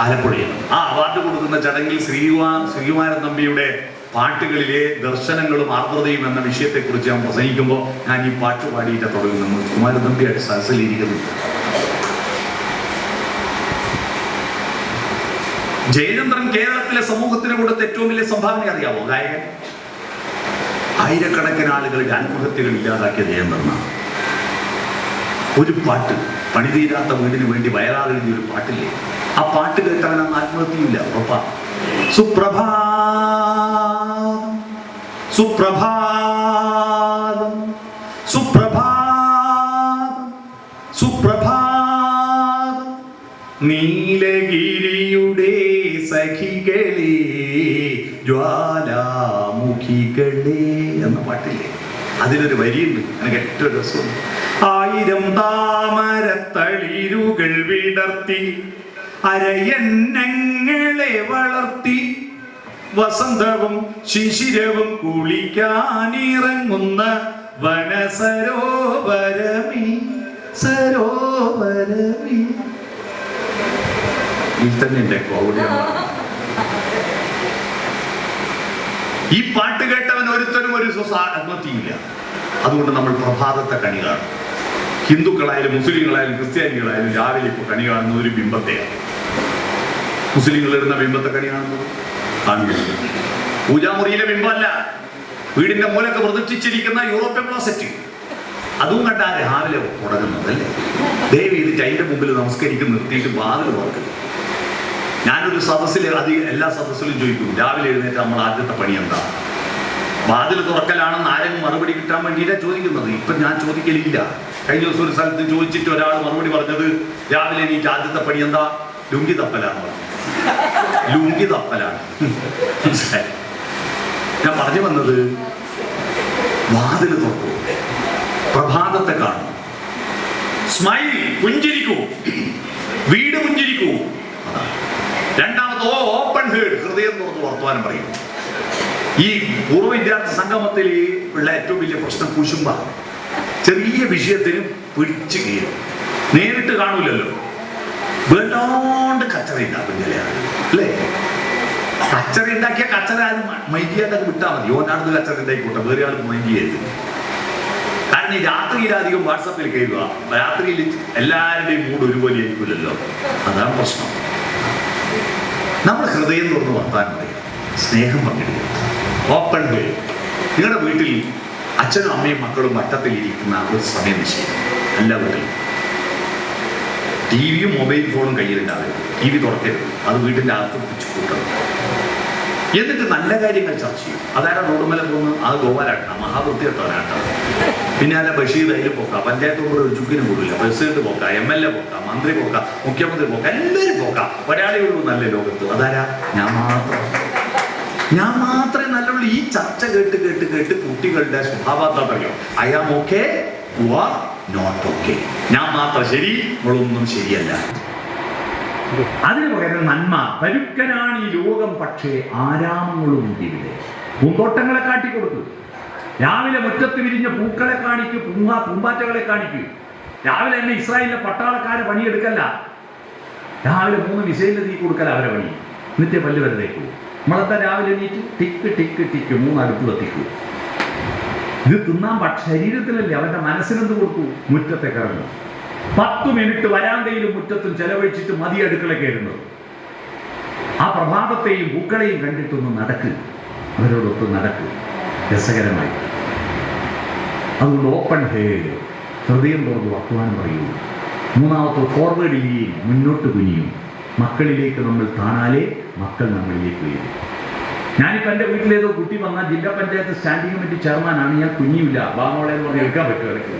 ആലപ്പുഴയിൽ. ആ അവാർഡ് കൊടുക്കുന്ന ചടങ്ങിൽ ശ്രീകുമാരൻ തമ്പിയുടെ പാട്ടുകളിലെ ദർശനങ്ങളും ആർദ്രതയും എന്ന വിഷയത്തെക്കുറിച്ച് ഞാൻ പ്രസംഗിക്കുമ്പോൾ ഞാൻ ഈ പാട്ട് പാടിയിട്ട് തുടങ്ങുന്നു. കുമാരൻ തമ്പിയായിട്ട് സദസ്സിലിരിക്കുന്നു. ജയചന്ദ്രൻ കേരളത്തിലെ സമൂഹത്തിന് കൊടുത്ത ഏറ്റവും വലിയ സംഭാവന അറിയാമോ? ഗായകൻ. ആയിരക്കണക്കിന് ആളുകളുടെ ആത്മഹത്യകൾ ഇല്ലാതാക്കിയ ജയചന്ദ്രനാണ്. ഒരു പാട്ട്, പണിതീരാത്ത വീടിന് വേണ്ടി വയലാർ എഴുതിയ ഒരു പാട്ടില്ലേ, ആ പാട്ട് കേട്ടവനന്ന് ആത്മഹത്യയില്ല. ഉറപ്പാ. സുപ്രഭാതം സുപ്രഭാതം സുപ്രഭാതം സുപ്രഭാതം നീലഗിരിയുടെ സഖികളെ ജ്വാലാമുഖികളെ എന്ന പാട്ടില്ലേ, അതിലൊരു വരിയുണ്ട്, എനിക്ക് ഏറ്റവും രസമുണ്ട്. 1000 താമരത്തളിരുകൾ വിടർത്തി അരയന്നങ്ങളെ വളർത്തി വസന്തവും ശിശിരവും കുളിക്കാനിറങ്ങുന്ന വനസരോവരമേ സരോവരമേ. ഇതിൽ തന്നെ എന്റെ കൗടിയാണ്. ഈ പാട്ട് കേട്ടവൻ ഒരുത്തരും ഒരു ആത്മഹത്യയില്ല. അതുകൊണ്ട് നമ്മൾ പ്രഭാതത്തെ കണി കാണും. ഹിന്ദുക്കളായാലും മുസ്ലിങ്ങളായാലും ക്രിസ്ത്യാനികളായാലും രാവിലെ ഇപ്പോൾ കണി കാണുന്ന ഒരു ബിംബത്തെയാണ്. മുസ്ലിങ്ങൾ ഇടുന്ന ബിംബത്തെ കണി കാണുന്നത് കാണുന്നത് പൂജാമുറിയിലെ ബിംബമല്ല, വീടിന്റെ മൂലൊക്കെ പ്രദർശിച്ചിരിക്കുന്ന യൂറോപ്യൻ ക്ലോസറ്റ്. അതും കണ്ടാ രാവിലെ തുടങ്ങുന്നതല്ലേ. ദയവ് ചെയ്തിട്ട് അതിന്റെ മുമ്പിൽ നമസ്കരിക്കും നിർത്തിയിട്ട് വാതിൽ തുറക്കും. ഞാനൊരു സദസ്സിൽ എല്ലാ സദസ്സിലും ചോദിക്കും, രാവിലെ എഴുന്നേറ്റ് നമ്മൾ ആദ്യത്തെ പണി എന്താ? വാതിൽ തുറക്കലാണെന്ന് ആരെങ്കിലും മറുപടി കിട്ടാൻ വേണ്ടിയിട്ടാണ് ചോദിക്കുന്നത്. ഇപ്പം ഞാൻ ചോദിക്കലില്ല. കഴിഞ്ഞ ദിവസം ഒരു സ്ഥലത്ത് ചോദിച്ചിട്ട് ഒരാൾ മറുപടി പറഞ്ഞത്, രാവിലെ എനിക്ക് ആദ്യത്തെ പണി എന്താ? ലുങ്കി തപ്പലാണ് പറഞ്ഞു. ലുങ്കി തപ്പലാണ്. ഞാൻ പറഞ്ഞു വന്നത്, വാതിൽ തുറക്കൂ, പ്രഭാതത്തെ കാണും, സ്മൈൽ, പുഞ്ചിരിക്കൂ, വീട് പുഞ്ചിരിക്കൂ. രണ്ടാമത് ഓപ്പൺ ഹേർഡ്, ഹൃദയം തുറന്ന് വർത്തമാനം പറയും. ഈ പൂർവ്വ വിദ്യാർത്ഥി സംഗമത്തിൽ ഉള്ള ഏറ്റവും വലിയ പ്രശ്നം കുശുമ്പ. ചെറിയ വിഷയത്തിന് പിടിച്ചു കയറും. നേരിട്ട് കാണൂലല്ലോ, വേണ്ടാണ്ട് കച്ചറ ഉണ്ടാക്കും ചില അല്ലേ. കച്ചറ ഉണ്ടാക്കിയ കച്ചറ ആരും മൈൻഡിയാട്ടൊക്കെ വിട്ടാൽ മതി. ഓനാടുന്ന് കച്ചറ ഉണ്ടായിക്കോട്ടെ, വേറെ ആൾ മൈൻഡ് ചെയ്യരുത്. കാരണം ഈ രാത്രിയിലധികം വാട്സപ്പിൽ കയറുക, രാത്രിയിൽ എല്ലാവരുടെയും മൂഡ് ഒരുപോലെ ആയിരിക്കില്ലല്ലോ. അതാണ് പ്രശ്നം. നമ്മൾ ഹൃദയം തുറന്ന് വർത്താനം പറയുക, സ്നേഹം പങ്കിടുക, ഓപ്പൺ വേ. നിങ്ങളുടെ വീട്ടിൽ അച്ഛനും അമ്മയും മക്കളും വട്ടത്തിൽ ഇരിക്കുന്ന ഒരു സമയം നിശ്ചയം. എല്ലാ വീട്ടിലും ടിവിയും മൊബൈൽ ഫോണും കയ്യിലുണ്ടാവരുത്. ടി വി തുറക്കരുത്, അത് വീട്ടിൻ്റെ അകത്ത് പിടിച്ച് കൂട്ടണം. എന്നിട്ട് നല്ല കാര്യങ്ങൾ ചർച്ച ചെയ്യും. അതായത് റോഡുമല പോകുന്നു, അത് ഗോപാലാട്ടണം, മഹാവൃത്തിയോട്ടവനാട്ടം. പിന്നെ അല്ല ബഷീർ അതിൽ പോക്കാം, പഞ്ചായത്ത് കൂടെ ഒരു ചുക്കിനും കൂടില്ല, പ്രസിഡന്റ് പോക്കാം, MLA പോക്കാം, മന്ത്രി പോക്കാം, മുഖ്യമന്ത്രി പോക്കാം, എല്ലാവരും പോക്കാം. ഒരാളേ ഉള്ളൂ നല്ല ലോകത്ത്. അതാരാ? ഞാൻ മാത്രമേ നല്ലുള്ളൂ. ഈ ചർച്ച കേട്ട് കേട്ട് കേട്ട് കുട്ടികളുടെ സ്വഭാവത്തെ പറയും, I am okay, you are not okay. ഞാൻ മാത്രം ശരി, നിങ്ങളൊന്നും ശരിയല്ല. അതിന് പകരം നന്മ. പരുക്കനാണ് ഈ ലോകം, പക്ഷേ ആരാമങ്ങളും ഇവിടെ. പൂന്തോട്ടങ്ങളെ കാട്ടിക്കൊടുത്തു. രാവിലെ മുറ്റത്ത് വിരിഞ്ഞ പൂക്കളെ കാണിക്കൂ, പൂമ്പാറ്റകളെ കാണിക്കൂ. രാവിലെ തന്നെ ഇസ്രായേലിലെ പട്ടാളക്കാരെ പണിയെടുക്കല്ല. രാവിലെ 3 മിസൈലിന് തീ കൊടുക്കല അവരെ പണി. എന്നിട്ട് പല്ല് വരുന്നേക്കൂ. നമ്മളെന്താ രാവിലെ എണീറ്റ് ടിക്ക് ടിക്ക് ടിക്ക് 3 അടുപ്പ് കത്തിക്കൂ. ഇത് തിന്നാൻ ശരീരത്തിലല്ലേ, അവന്റെ മനസ്സിനെന്ത് കൊടുക്കൂ? മുറ്റത്തെ കിടന്നു 10 മിനിറ്റ് വരാന്തയിലും മുറ്റത്തും ചെലവഴിച്ചിട്ട് മതി അടുക്കള കയറുന്നത്. ആ പ്രഭാതത്തെയും പൂക്കളെയും കണ്ടിട്ടൊന്ന് നടക്ക്, അവരോടൊത്ത് നടക്ക്, രസകരമായി. അതുകൊണ്ട് ഓപ്പൺ ഹേഡ്, ഹൃദയം തുറന്ന് വർത്തമാനം പറയൂ. മൂന്നാമത്തെ ഫോർവേഡ് ഇരിയും, മുന്നോട്ട് കുനിയും. മക്കളിലേക്ക് നമ്മൾ താണാലേ മക്കൾ നമ്മളിലേക്ക് വരും. ഞാനിപ്പോൾ എൻ്റെ വീട്ടിലേതോ കുട്ടി വന്നാൽ ജില്ലാ പഞ്ചായത്ത് സ്റ്റാൻഡിംഗ് കമ്മിറ്റി ചെയർമാനാണ്, ഞാൻ കുഞ്ഞില്ല, ബാമോളെ എന്ന് പറഞ്ഞ് എടുക്കാൻ പറ്റും ഇടയ്ക്ക്.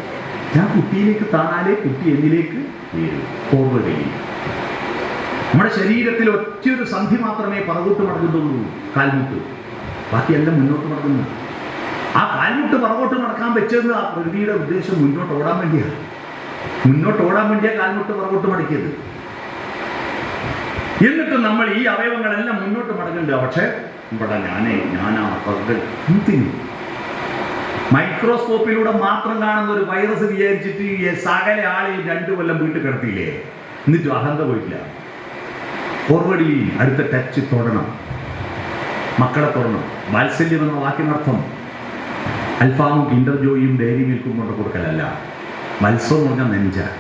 ഞാൻ കുട്ടിയിലേക്ക് താണാലേ കുട്ടി എന്നിലേക്ക് വരും. ഫോർവേഡ് ചെയ്യും. നമ്മുടെ ശരീരത്തിൽ ഒറ്റയൊരു സന്ധി മാത്രമേ പുറകോട്ട് മടങ്ങുന്നുള്ളൂ, കാൽമുട്ട്. ബാക്കിയെല്ലാം മുന്നോട്ട് മടങ്ങുന്നു. ആ കാൽമുട്ട് പുറകോട്ട് നടക്കാൻ വെച്ചത് ആ പ്രകൃതിയുടെ ഉദ്ദേശം മുന്നോട്ട് ഓടാൻ വേണ്ടിയാണ്. മുന്നോട്ട് ഓടാൻ വേണ്ടിയാ കാൽമുട്ട് പുറകോട്ട് മടക്കിയത്. എന്നിട്ട് നമ്മൾ ഈ അവയവങ്ങളെല്ലാം മുന്നോട്ട് മടങ്ങുന്നുണ്ട്. പക്ഷേ ഇവിടെ ഞാനാ എന്തിനു? മൈക്രോസ്കോപ്പിലൂടെ മാത്രം കാണുന്ന ഒരു വൈറസ് വിചാരിച്ചിട്ട് സകല ആളെയും 2 കൊല്ലം വീട്ടിൽ കിടത്തിയില്ലേ? എന്നിട്ടും അഹന്ത പോയിട്ടില്ല. ഫോർവേഡിൽ അടുത്ത ടച്ച് തൊടണം, മക്കളെ തൊടണം. വാത്സല്യം എന്ന വാക്കിനർത്ഥം അൽഫാമും കിൻഡർ ജോയും ഡയറി മിൽക്കും കൊണ്ട് കൊടുക്കലല്ല. മത്സം എന്ന് പറഞ്ഞാൽ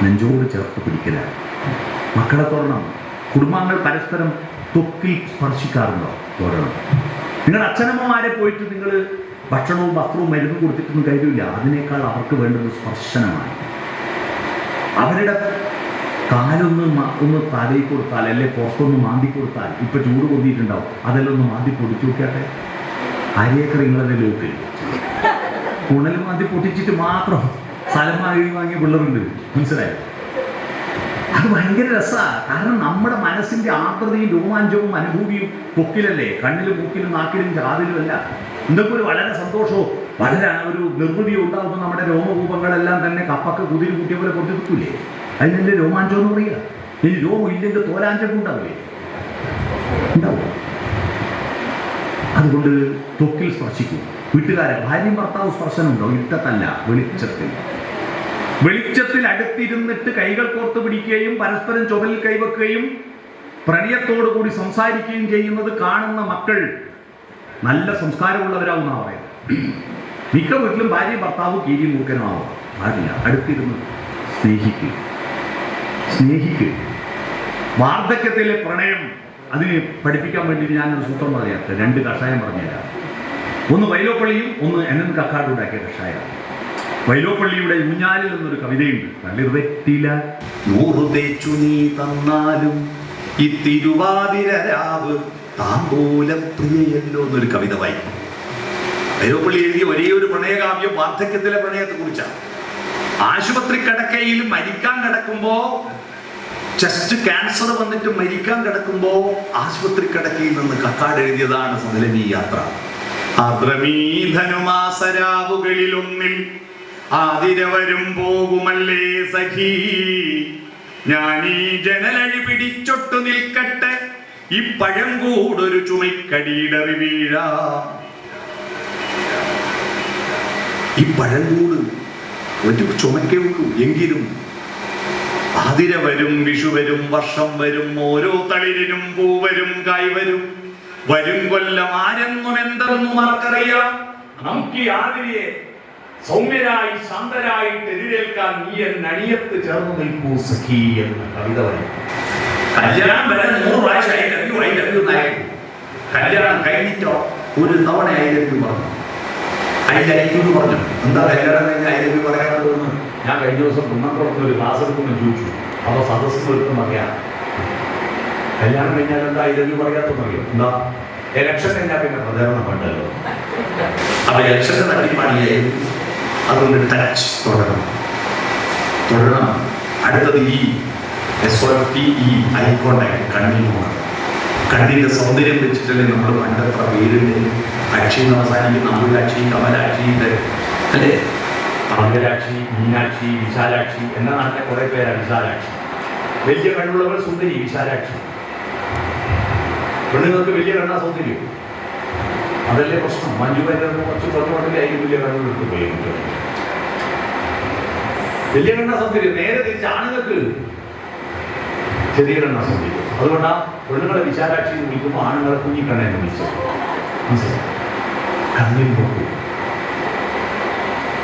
നെഞ്ചോട് ചേർത്ത് പിടിക്കല. മക്കളെ തൊടണം. കുടുംബാംഗങ്ങൾ പരസ്പരം ത്വക്കിൽ സ്പർശിക്കാറുണ്ടോ? തൊടണം. നിങ്ങളുടെ അച്ഛനമ്മമാരെ പോയിട്ട് നിങ്ങൾ ഭക്ഷണവും വസ്ത്രവും മരുന്നും കൊടുത്തിട്ടൊന്നും കാര്യമില്ല. അതിനേക്കാൾ അവർക്ക് വേണ്ടത് സ്പർശനമാണ്. അവരുടെ കാലൊന്ന് തലയിൽ കൊടുത്താൽ, അല്ലെ പുറത്തൊന്ന് മാന്തി കൊടുത്താൽ, ഇപ്പൊ ചൂട് പൊന്തിയിട്ടുണ്ടാവും, അതെല്ലാം ഒന്ന് മാന്തി പൊടിച്ചു നോക്കിയാട്ടെ. അരയേക്കർ നിങ്ങളെ ലോക്കിൽ കുണൽ മാന്തി പൊട്ടിച്ചിട്ട് മാത്രം സ്ഥലം വാങ്ങിയ പിള്ളേരുണ്ട്, മനസ്സിലായോ? അത് ഭയങ്കര രസമാണ്. കാരണം നമ്മുടെ മനസ്സിന്റെ ആർദ്രതയും രോമാഞ്ചവും അനുഭൂതിയും പൊക്കിലല്ലേ, കണ്ണിലും മൂക്കിലും നാക്കിലും കാതിലുമല്ല. എന്തൊക്കെ ഒരു വളരെ സന്തോഷവും വളരെ ഒരു നിർവൃതിയും ഉണ്ടാകുമ്പോൾ നമ്മുടെ രോമകൂപങ്ങളെല്ലാം തന്നെ കപ്പൊക്കെ കുതിരി കൂട്ടിയ പോലെ പൊട്ടി നിൽക്കൂലേ? അതിനെല്ലാം രോമാഞ്ചം എന്ന് പറയുക. ഇനി രോഗം ഇല്ലെങ്കിൽ തോലാഞ്ചം ഉണ്ടാവില്ലേ? ഉണ്ടാവും. അതുകൊണ്ട് ത്വക്കിൽ സ്പർശിക്കും. വീട്ടുകാരെ ഭാര്യയും ഭർത്താവ് സ്പർശനമുണ്ടോ? ഇട്ടത്തല്ല, വെളിച്ചത്തിൽ അടുത്തിരുന്നിട്ട് കൈകൾ കോർത്ത് പിടിക്കുകയും പരസ്പരം ചുമലിൽ കൈവെക്കുകയും പ്രണയത്തോടു കൂടി സംസാരിക്കുകയും ചെയ്യുന്നത് കാണുന്ന മക്കൾ നല്ല സംസ്കാരമുള്ളവരാവുന്ന പറയാം. മിക്ക വീട്ടിലും ഭാര്യയും ഭർത്താവ് കീരി മൂക്കനുമാവും. പാടില്ല. അടുത്തിരുന്ന് സ്നേഹിക്കുക. വാർദ്ധക്യത്തിലെ പ്രണയം അതിന് പഠിപ്പിക്കാൻ വേണ്ടിയിട്ട് ഞാനൊരു സൂത്രം പറയാത്ത 2 കഷായം പറഞ്ഞുതരാം. ഒന്ന് വൈലോപ്പള്ളിയും ഒന്ന് NN കക്കാട് ഉണ്ടാക്കിയ കഷായം. വൈലോപ്പള്ളിയുടെ ഊഞ്ഞാലിൽ എന്നൊരു കവിതയുണ്ട്. നല്ലിറുവെറ്റില 100 തേച്ചു നീ തന്നാലും ഈ തിരുവാതിര രാവ് താമ്പൂലം പ്രിയയല്ലോ എന്നൊരു കവിത വായിക്കും. വൈലോപ്പള്ളി എഴുതിയ ഒരേ ഒരു പ്രണയകാവ്യം വാർദ്ധക്യത്തിലെ പ്രണയത്തെ കുറിച്ചാണ്. ആശുപത്രി കിടക്കയിൽ മരിക്കാൻ കിടക്കുമ്പോ, ചെസ്റ്റ് ക്യാൻസർ വന്നിട്ട് മരിക്കാൻ കിടക്കുമ്പോ ആശുപത്രി കിടക്കയിൽ നിന്ന് കക്കാട് എഴുതിയതാണ് സദലമി യാത്ര. ആദ്രമീധനുമാസരാവുകളിലൊന്നിൽ ആതിരവരും പോകുമല്ലേ സഖി, ഞാനീ ജനലഴി പിടിച്ചൊട്ടു നിൽക്കട്ടെ, ഈ പഴം കൂടൊരു ചുമക്കടിയിടറി വീഴാ. ഈ പഴം കൂട് ഒരു ചുമക്കേ ഉള്ളൂ, എങ്കിലും ആതിര വരും, വിഷു വരും, വർഷം വരും, ഓരോ തളിരിനും പൂവരും, കായ്വരും, വരും കൊല്ലം ആരെന്നും എന്തെന്നും ആർക്കറിയാം. നമുക്ക് ഈ ആതിരയെ സൗമ്യരായി ശാന്തരായിട്ട് എതിരേൽക്കാൻ നീ എൻ അണിയത്ത് ചേർന്ന് നിൽക്കൂ സഖി എന്ന കവിത പറയും. കല്യാണം വരെ 100 പ്രാവശ്യം I love you എന്നായിരുന്നു. കല്യാണം കഴിഞ്ഞിട്ടോ ഒരു തവണ I love you പറഞ്ഞു. I like you പറഞ്ഞു. എന്താ കല്യാണം കഴിഞ്ഞ I love you പറയാനുള്ളതെന്ന് ഞാൻ കഴിഞ്ഞ ദിവസം കുന്നംകുളത്ത് ഒരു ക്ലാസ് എടുക്കുമ്പോൾ ചോദിച്ചു. അപ്പോൾ സദസ്സിൽ ഒരുത്തും അറിയാം, കല്യാണം കഴിഞ്ഞാൽ എന്താ I love you പറയാത്തെന്ന് അറിയാം. എന്താ, ഇലക്ഷൻ കഴിഞ്ഞാൽ പിന്നെ പ്രചാരണം വേണ്ടല്ലോ. അപ്പൊ ഇലക്ഷന്റെ തട്ടിപ്പാണിയായിരുന്നു. അതുകൊണ്ട് ടച്ച് തുടരണം. അടുത്തത് SOFTE ഐ കോണ്ടാക്ട്, കണ്ണിൽ പോകണം. കണ്ണിന്റെ സൗന്ദര്യം വെച്ചിട്ടല്ലേ നമ്മൾ പണ്ടത്ര പേരുണ്ട്. അക്ഷി അവസാനിക്കുന്ന അമ്പുലാക്ഷി, കമലാക്ഷി, അല്ലേ, പാങ്കരാക്ഷി, മീനാക്ഷി, വിശാലാക്ഷി. എന്ന നാട്ടിലെ കുറെ പേരാണ് വിശാലാക്ഷി. വലിയ കണ്ണുള്ളവർ സുന്ദരി വിശാലാക്ഷി. പെണ്ണുങ്ങൾക്ക് വലിയ കണ്ണാ സൗന്ദര്യം. അതല്ലേ പ്രശ്നം. മഞ്ജു വാര്യർക്ക് കുറച്ച് കുറഞ്ഞുകൊണ്ടല്ലേ അതിന് വലിയ കണ്ണുകളെടുത്ത് പോയി. വലിയ കണ്ണാ സൗന്ദര്യം. നേരെ തിരിച്ച് ആണുങ്ങൾക്ക് ചെറിയ കണ്ണാ സൗന്ദര്യം. അതുകൊണ്ടാ പെണ്ണുങ്ങളെ വിശാലാക്ഷി വിളിക്കുമ്പോൾ ആണുങ്ങളെ കുഞ്ഞിക്കണ്ണേന്ന് വിളിച്ചത്. കണ്ണിൽ നോക്കൂ.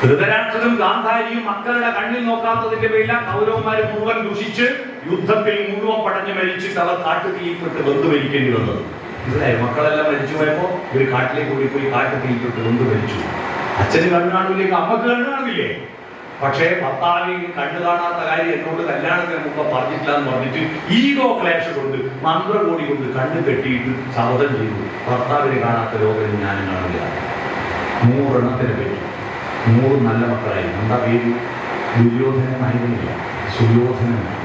ധൃതരാഷ്ട്രനും ഗാന്ധാരിയും മക്കളുടെ കണ്ണിൽ നോക്കാത്തതിന്റെ പേരിൽ കൗരവന്മാരെ മുഴുവൻ ദുഷിച്ച് യുദ്ധത്തിൽ മുഴുവൻ പടഞ്ഞു മരിച്ചിട്ട് അവർ കാട്ടുതീയിൽപ്പെട്ട് വെന്തു മരിക്കേണ്ടി വന്നത്. മനസ്സിലായി? മക്കളെല്ലാം മരിച്ചു പോയപ്പോ ഇവർ കാട്ടിലേക്ക് ഓടിപ്പോയി കാട്ടുതീയിൽപ്പെട്ട് വെന്തു മരിച്ചു. അച്ഛന് കണ്ണു കാണില്ലേ, അമ്മക്ക് കണ്ണു കാണില്ലേ? പക്ഷേ ഭർത്താവിന് കണ്ണു കാണാത്ത കാര്യം എന്നോട് കല്യാണത്തിന് മുമ്പ് പറഞ്ഞിട്ടില്ല എന്ന് പറഞ്ഞിട്ട് ഈഗോ ക്ലേശം കൊണ്ട് മന്ത്രകോടി കൊണ്ട് കണ്ണു കെട്ടിയിട്ട് ശബ്ദം ചെയ്തു. ഭർത്താവിന് കാണാത്ത ലോകം ഞാനും കാണില്ല. 100 എണ്ണത്തിന് പറ്റി. 100 നല്ല മക്കളായി. എന്താ പേര്? ദുര്യോധനനായിരുന്നില്ല, സുയോധനനായി.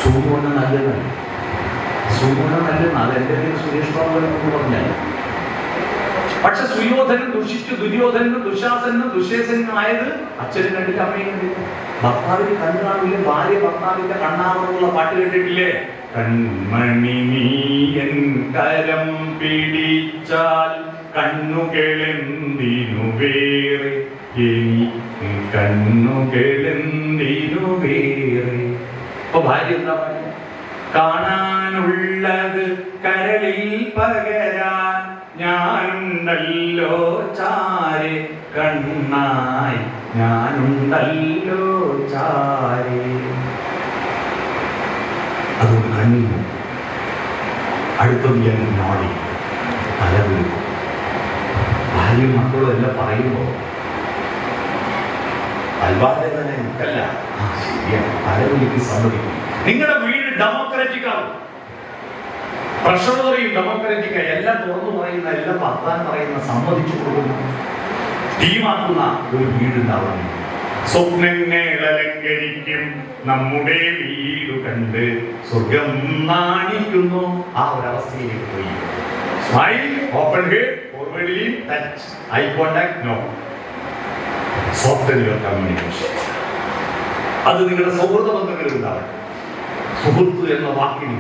സുയോധന നല്ലതല്ല, സുയോധന നല്ലതാണ്. അത് എൻ്റെ പേര് സുരേഷ് ബാബു എന്ന് പറഞ്ഞാൽ. പക്ഷെ സുയോധനൻ ദുഷിച്ചു, ദുര്യോധനും ദുശാസനും ദുശേസനുമായത് അച്ഛനും കണ്ടില്ല, അമ്മയും കണ്ടില്ല. ഭർത്താവിന് കണ്ണു കാണില്ല. ഭാര്യ ഭർത്താവിന്റെ കണ്ണാണെന്നുള്ള പാട്ട് കേട്ടിട്ടില്ലേ? കൺമണി നീ എൻ കരം പിടിച്ചാൽ കണ്ണുകളെന്തിനു വേറെ, എനിക്ക് കണ്ണുകളെന്തിനു വേറെ. അപ്പൊ ഭാര്യ എന്താ പറയുക? കാണാനുള്ളത് കരളിൽ പകരാൻ ഞാനുണ്ടല്ലോ ചാരെ, കണ്ണായി ഞാനുണ്ടല്ലോ ചാരെ. അതുകൊണ്ട് കണ്ണിൽ അടുത്തത് ഞാൻ നോടി തലവിളിക്കും. ഭാര്യയും മക്കളും എല്ലാം പറയുമ്പോൾ അൽവാന്റെ തന്നെ എനിക്കല്ല, ശരിയാണ്, തലവിളിക്ക് സമ്മതിക്കും. നിങ്ങളുടെ വീട് ഡെമോക്രാറ്റിക് ആവും. പ്രഷർ പറയും ഡെമോക്രാറ്റിക്, എല്ലാം തുറന്നു പറയുന്ന, എല്ലാം വർത്താനം പറയുന്ന, സമ്മതിച്ചു കൊടുക്കുന്ന, ടീമാക്കുന്ന ഒരു വീടുണ്ടാവണം. സ്വപ്നങ്ങൾ അലങ്കരിക്കും നമ്മുടെ വീട് കണ്ട് സ്വർഗം നാണിക്കുന്നു. ആ ഒരവസ്ഥയിലേക്ക് പോയി. Smile, open head, forward lean, touch, eye contact, no. Soft your communication. അത് നിങ്ങളുടെ സൗഹൃദ ബന്ധങ്ങളിൽ ഉണ്ടാവട്ടെ. സുഹൃത്ത് എന്ന വാക്കിന്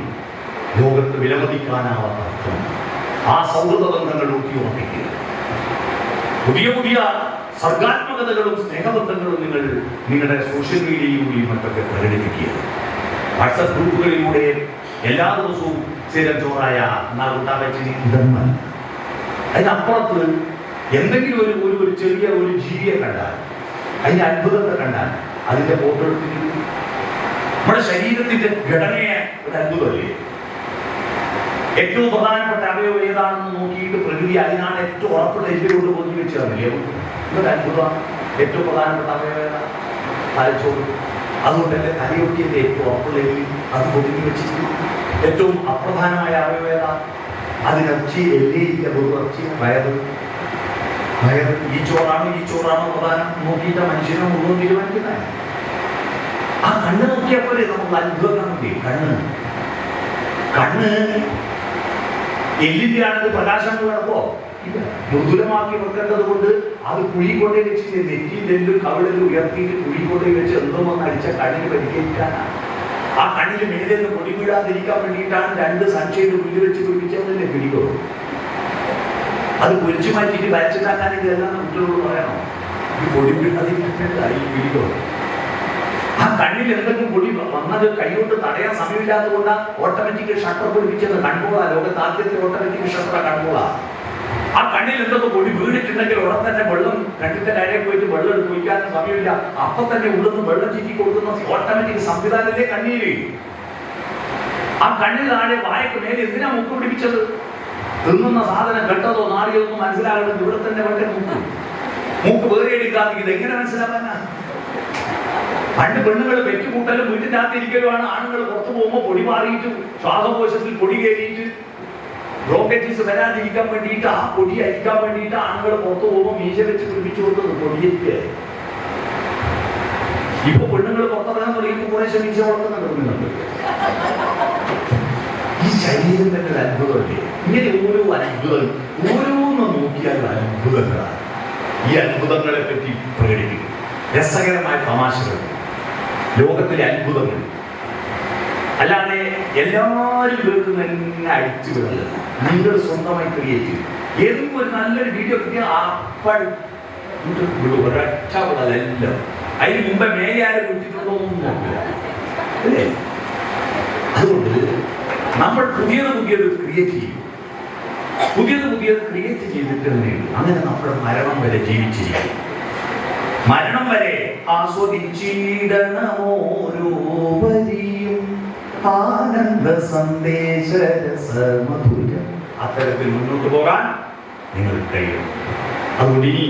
ലോകത്ത് വിലമതിക്കാനാവാത്ത അർത്ഥം. ആ സൗഹൃദ ബന്ധങ്ങൾ ഊട്ടിയുറപ്പിക്കുക. പുതിയ പുതിയ സർഗാത്മകതകളും സ്നേഹബന്ധങ്ങളും നിങ്ങളുടെ സോഷ്യൽ മീഡിയയിലൂടെയും മറ്റൊക്കെ പ്രകടിപ്പിക്കുക. വാട്സപ്പ് ഗ്രൂപ്പുകളിലൂടെ എല്ലാ ദിവസവും സ്ഥിരം ചോറായ ഇതൊന്നും അതിനപ്പുറത്ത് എന്തെങ്കിലും ഒരു ചെറിയ ഒരു ജീവിയെ കണ്ടാൽ, അതിന്റെ അത്ഭുതത്തെ കണ്ടാൽ അതിന്റെ ഫോട്ടോ എടുത്തിട്ട് നമ്മുടെ ശരീരത്തിന്റെ ഘടനയെ ഒരു അത്ഭുതമല്ലേ? ഏറ്റവും പ്രധാനപ്പെട്ട അവയവം ഏതാണെന്ന് നോക്കിയിട്ട് പ്രകൃതി അതിനാണ് ഏറ്റവും ഉറപ്പുള്ള എല്ലുകൊണ്ട് പൊതി വെച്ചതല്ലേ? ഇതൊരു അത്ഭുതമാണ്. ഏറ്റവും പ്രധാനപ്പെട്ട അവയവം തലച്ചോറ്. അതുകൊണ്ടല്ലേ തലയൊട്ടിയല്ലേ ഏറ്റവും ഉറപ്പുള്ള എല്ല് അത് പൊതിഞ്ഞു വെച്ചിട്ട്. ഏറ്റവും അപ്രധാനമായ അവയവം അതിനിറച്ചി എല്ലേയില്ല, വെറുറച്ചി വയറ്. ഈ ചോറാണോ പ്രധാനം നോക്കിയിട്ട് മനുഷ്യനെ മുഴുവൻ തീരുമാനിക്കുന്നത്. ആ കണ്ണ് നോക്കിയപ്പോലെ നമുക്ക് അത്ഭുതം കാണുന്നില്ലേ? കണ്ണ് എല്ലിന്റെ ആണെങ്കിൽ പ്രകാശം കിടപ്പോ മൃദുലമാക്കി വെക്കേണ്ടത് കൊണ്ട് അത് കുഴി കൊണ്ടേ വെച്ച് നെറ്റിയിലെല്ലും കവിളിലും ഉയർത്തിയിട്ട് കുഴി കൊണ്ടേ വെച്ച് എന്തോന്ന് അടിച്ച കണ്ണിന് പരിഹരിക്കാനാണ്. ആ കണ്ണിൽ മേലെ നിന്ന് പൊടി വീഴാതിരിക്കാൻ വേണ്ടിയിട്ടാണ് 2 സൺഷെയ്ഡ് പുല്ല് വെച്ച് പിടിപ്പിച്ചതല്ലേ പിടിക്കോ? അത് പൊരിച്ചു മാറ്റിയിട്ട് വരച്ചിട്ടാക്കാൻ ഇതെല്ലാം കുട്ടികളോട് പറയണോ? ഈ പൊടി വീഴാതിരിക്കാൻ ഈ പിടിക്കോ? ആ കണ്ണിൽ എന്തെങ്കിലും പൊടി വന്നത് കൈകൊണ്ട് തടയാൻ സമയമില്ലാത്തത് കൊണ്ട് ഓട്ടോമാറ്റിക് ഷട്ടർ പിടിപ്പിച്ചത് കൺട്രോളാ. ലോകത്ത് ആദ്യത്തെ ഓട്ടോമാറ്റിക് ഷട്ടർ കൺട്രോളാ. ആ കണ്ണിൽ എന്തൊക്കെ പൊടി വീണിട്ടുണ്ടെങ്കിൽ ഉടൻ തന്നെ വെള്ളം കണ്ണിന്റെ കരയിൽ പോയിട്ട് വെള്ളം എടുത്ത് ഒഴിക്കാനും സമയമില്ല. അപ്പൊ തന്നെ ഉള്ളുന്ന് വെള്ളം ചീറ്റി കൊടുക്കുന്ന ഓട്ടോമാറ്റിക് സംവിധാനത്തെ കണ്ണീര്. ആ കണ്ണിൽ താഴെ വായക്ക് മേലെ എന്തിനാ മുക്ക് പിടിപ്പിച്ചത്? തിന്നുന്ന സാധനം കെട്ടതോ നാടിയതൊന്നും മനസ്സിലാകേണ്ടത് ഇവിടെ തന്നെ വേണ്ട മൂക്ക് വേറെ എടുക്കാതെ ഇത് എങ്ങനെ മനസ്സിലാക്കാനാ? പണ്ട് പെണ്ണുങ്ങൾ വെറ്റുകൂട്ടലും വീട്ടിൻ്റെ അകത്തിരിക്കലുമാണ്. ആണുങ്ങൾ പുറത്തു പോകുമ്പോൾ പൊടി മാറിയിട്ട് ശ്വാസകോശത്തിൽ പൊടി കയറിയിട്ട് ബ്രോങ്കൈറ്റിസ് വരാതിരിക്കാൻ വേണ്ടിയിട്ട് ആ പൊടി അരിക്കാൻ വേണ്ടിയിട്ട് ആണുങ്ങൾ പുറത്തു പോകുമ്പോൾ മീശ വെച്ച് പിടിപ്പിച്ചു കൊടുത്തത് പൊടിയൊക്കെ. ഇപ്പൊ പെണ്ണുങ്ങൾ പുറത്തിറങ്ങാൻ തുടങ്ങിയിട്ട് കുറെ മീശ വളർത്തുന്നുണ്ട്. ഈ ശരീരം തന്നെ ഒരു അത്ഭുതമല്ലേ? ഇങ്ങനെ ഓരോ അത്ഭുതം ഓരോന്ന് നോക്കിയാൽ അത്ഭുതങ്ങളാണ്. ഈ അത്ഭുതങ്ങളെ പറ്റി പ്രകടിപ്പിക്കും. രസകരമായ തമാശകൾ, ലോകത്തിലെ അത്ഭുതങ്ങൾ. അല്ലാതെ എല്ലാവരും കേൾക്കുന്ന എന്നെ അടിച്ചു വിടല്ല. നിങ്ങൾ സ്വന്തമായി ക്രിയേറ്റ് ചെയ്യും. ഏതെങ്കിലും ഒരു നല്ലൊരു വീഡിയോ കിട്ടിയാൽ ഒരൊറ്റ വിടലെല്ലാം. അതിന് മുമ്പേ മേലെ ആരും വിട്ടിട്ടുണ്ടോന്നും നോക്കില്ല അല്ലേ? അതുകൊണ്ട് നമ്മൾ പുതിയത് ക്രിയേറ്റ് ചെയ്യും. പുതിയത് ക്രിയേറ്റ് ചെയ്തിട്ടുണ്ടേ അങ്ങനെ നമ്മുടെ മരണം വരെ ജീവിച്ചിരിക്കും. മരണം വരെ ആസ്വദിച്ചിടണമോരോ വരിയും ആനന്ദ സന്ദേശ രസമധുരം. അത്തരത്തിൽ മുന്നോട്ട് പോകാൻ നിങ്ങൾക്ക് കഴിയും. അതുകൊണ്ട് ഇനി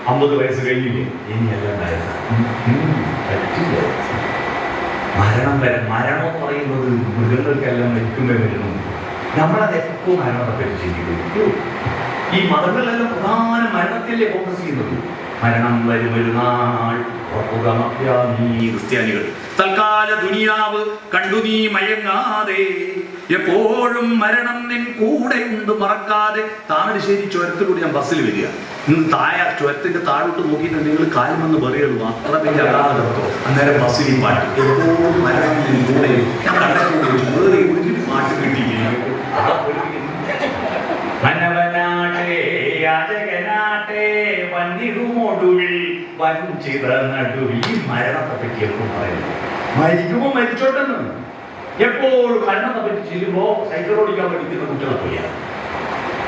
50 വയസ്സ് കഴിഞ്ഞില്ലേ? ഇനിയെല്ലാം പറ്റില്ല. മരണം വരെ. മരണം എന്ന് പറയുന്നത് മൃഗങ്ങൾക്കെല്ലാം മരിക്കുമ്പോൾ വരുന്നു. നമ്മളത് എപ്പോഴും മരണത്തെ പറ്റി ചിന്തിക്കുന്നു. ഈ മതങ്ങളിലെല്ലാം പ്രധാന മരണത്തിലേ ഫോക്കസ് ചെയ്യുന്നത്. മരണം ഒരു നാൾ ക്രിസ്ത്യാനികൾ തൽക്കാല ദുനിയാവ് കണ്ടു നീ മയങ്ങാതെ, എപ്പോഴും മരണം നിൻ കൂടെ ഉണ്ട് മറക്കാതെ. താമരശ്ശേരി ചുരത്തിലൂടെ ഞാൻ ബസ്സിൽ വരിക. നിങ്ങൾ ചുരത്തിന്റെ താഴോട്ട് നോക്കിയിട്ട് നിങ്ങൾ കാലുമെന്ന് പറയുള്ളൂ. അത്ര വലിയ അഗാധത്തോ. അന്നേരം ബസ്സിൽ ഈ പാട്ട് എപ്പോഴും മരണം നിൻ കൂടെ. ഞാൻ കണ്ടിട്ടുണ്ട് വേറെ ഒരു പാട്ട് കിട്ടിയില്ല. ഈ മരണത്തെ പറ്റി എപ്പോഴും പറയുന്നു. മരിക്കുമ്പോ മരിച്ചോട്ടെന്ന്. എപ്പോഴും മരണത്തെ പറ്റി ചെല്ലുമ്പോ സൈക്കിൾ ഓടിക്കാൻ പഠിക്കുന്ന കുട്ടികളെ പോലെയാണ്.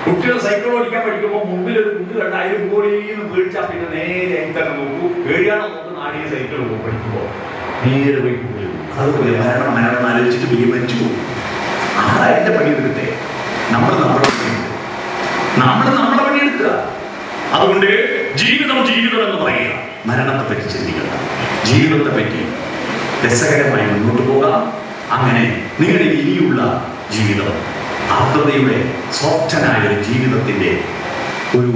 കുട്ടികൾ സൈക്കിൾ ഓടിക്കാൻ പഠിക്കുമ്പോൾ മുമ്പിൽ ഒരു കുട്ടി കണ്ട അതിൽ പോളിന്ന് വീഴ്ചാൽ പിന്നെ നേരെ തന്നെ നോക്കൂ. ഏഴിയാണോ നോക്ക് നാടിയ സൈക്കിൾ പഠിക്കുമ്പോ നേരെ പോയി കുട്ടികൾ. അതുപോലെ മരണം ആലോചിച്ചിട്ട് വലിയ മരിച്ചു പോകും. ആരായിട്ട് പണിയെടുക്കട്ടെ? നമ്മൾ നമ്മുടെ പണിയെടുക്കുക. അതുകൊണ്ട് ജീവിതം എന്ന് പറയുക. മരണത്തെ പറ്റി ചിന്തിക്കുക. ജീവിതത്തെ പറ്റി രസകരമായി മുന്നോട്ട് പോകാം. അങ്ങനെ നിങ്ങളുടെ ഇനിയുള്ള ജീവിതം ആർദ്രതയുടെ സ്വച്ഛനായ ഒരു ജീവിതത്തിൻ്റെ ഒരു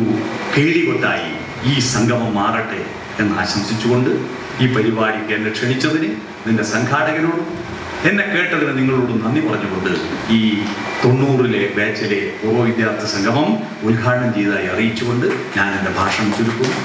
കേളികൊട്ടായി ഈ സംഗമം മാറട്ടെ എന്ന് ആശംസിച്ചുകൊണ്ട് ഈ പരിപാടിക്ക് എന്നെ ക്ഷണിച്ചതിന് നിന്റെ സംഘാടകനോടും എന്നെ കേട്ടതിന് നിങ്ങളോട് നന്ദി പറഞ്ഞുകൊണ്ട് ഈ 90-ലെ ബാച്ചിലെ പൂർവ്വ വിദ്യാർത്ഥി സംഗമം ഉദ്ഘാടനം ചെയ്തതായി അറിയിച്ചുകൊണ്ട് ഞാൻ എൻ്റെ ഭാഷണം ചുരുക്കുന്നു.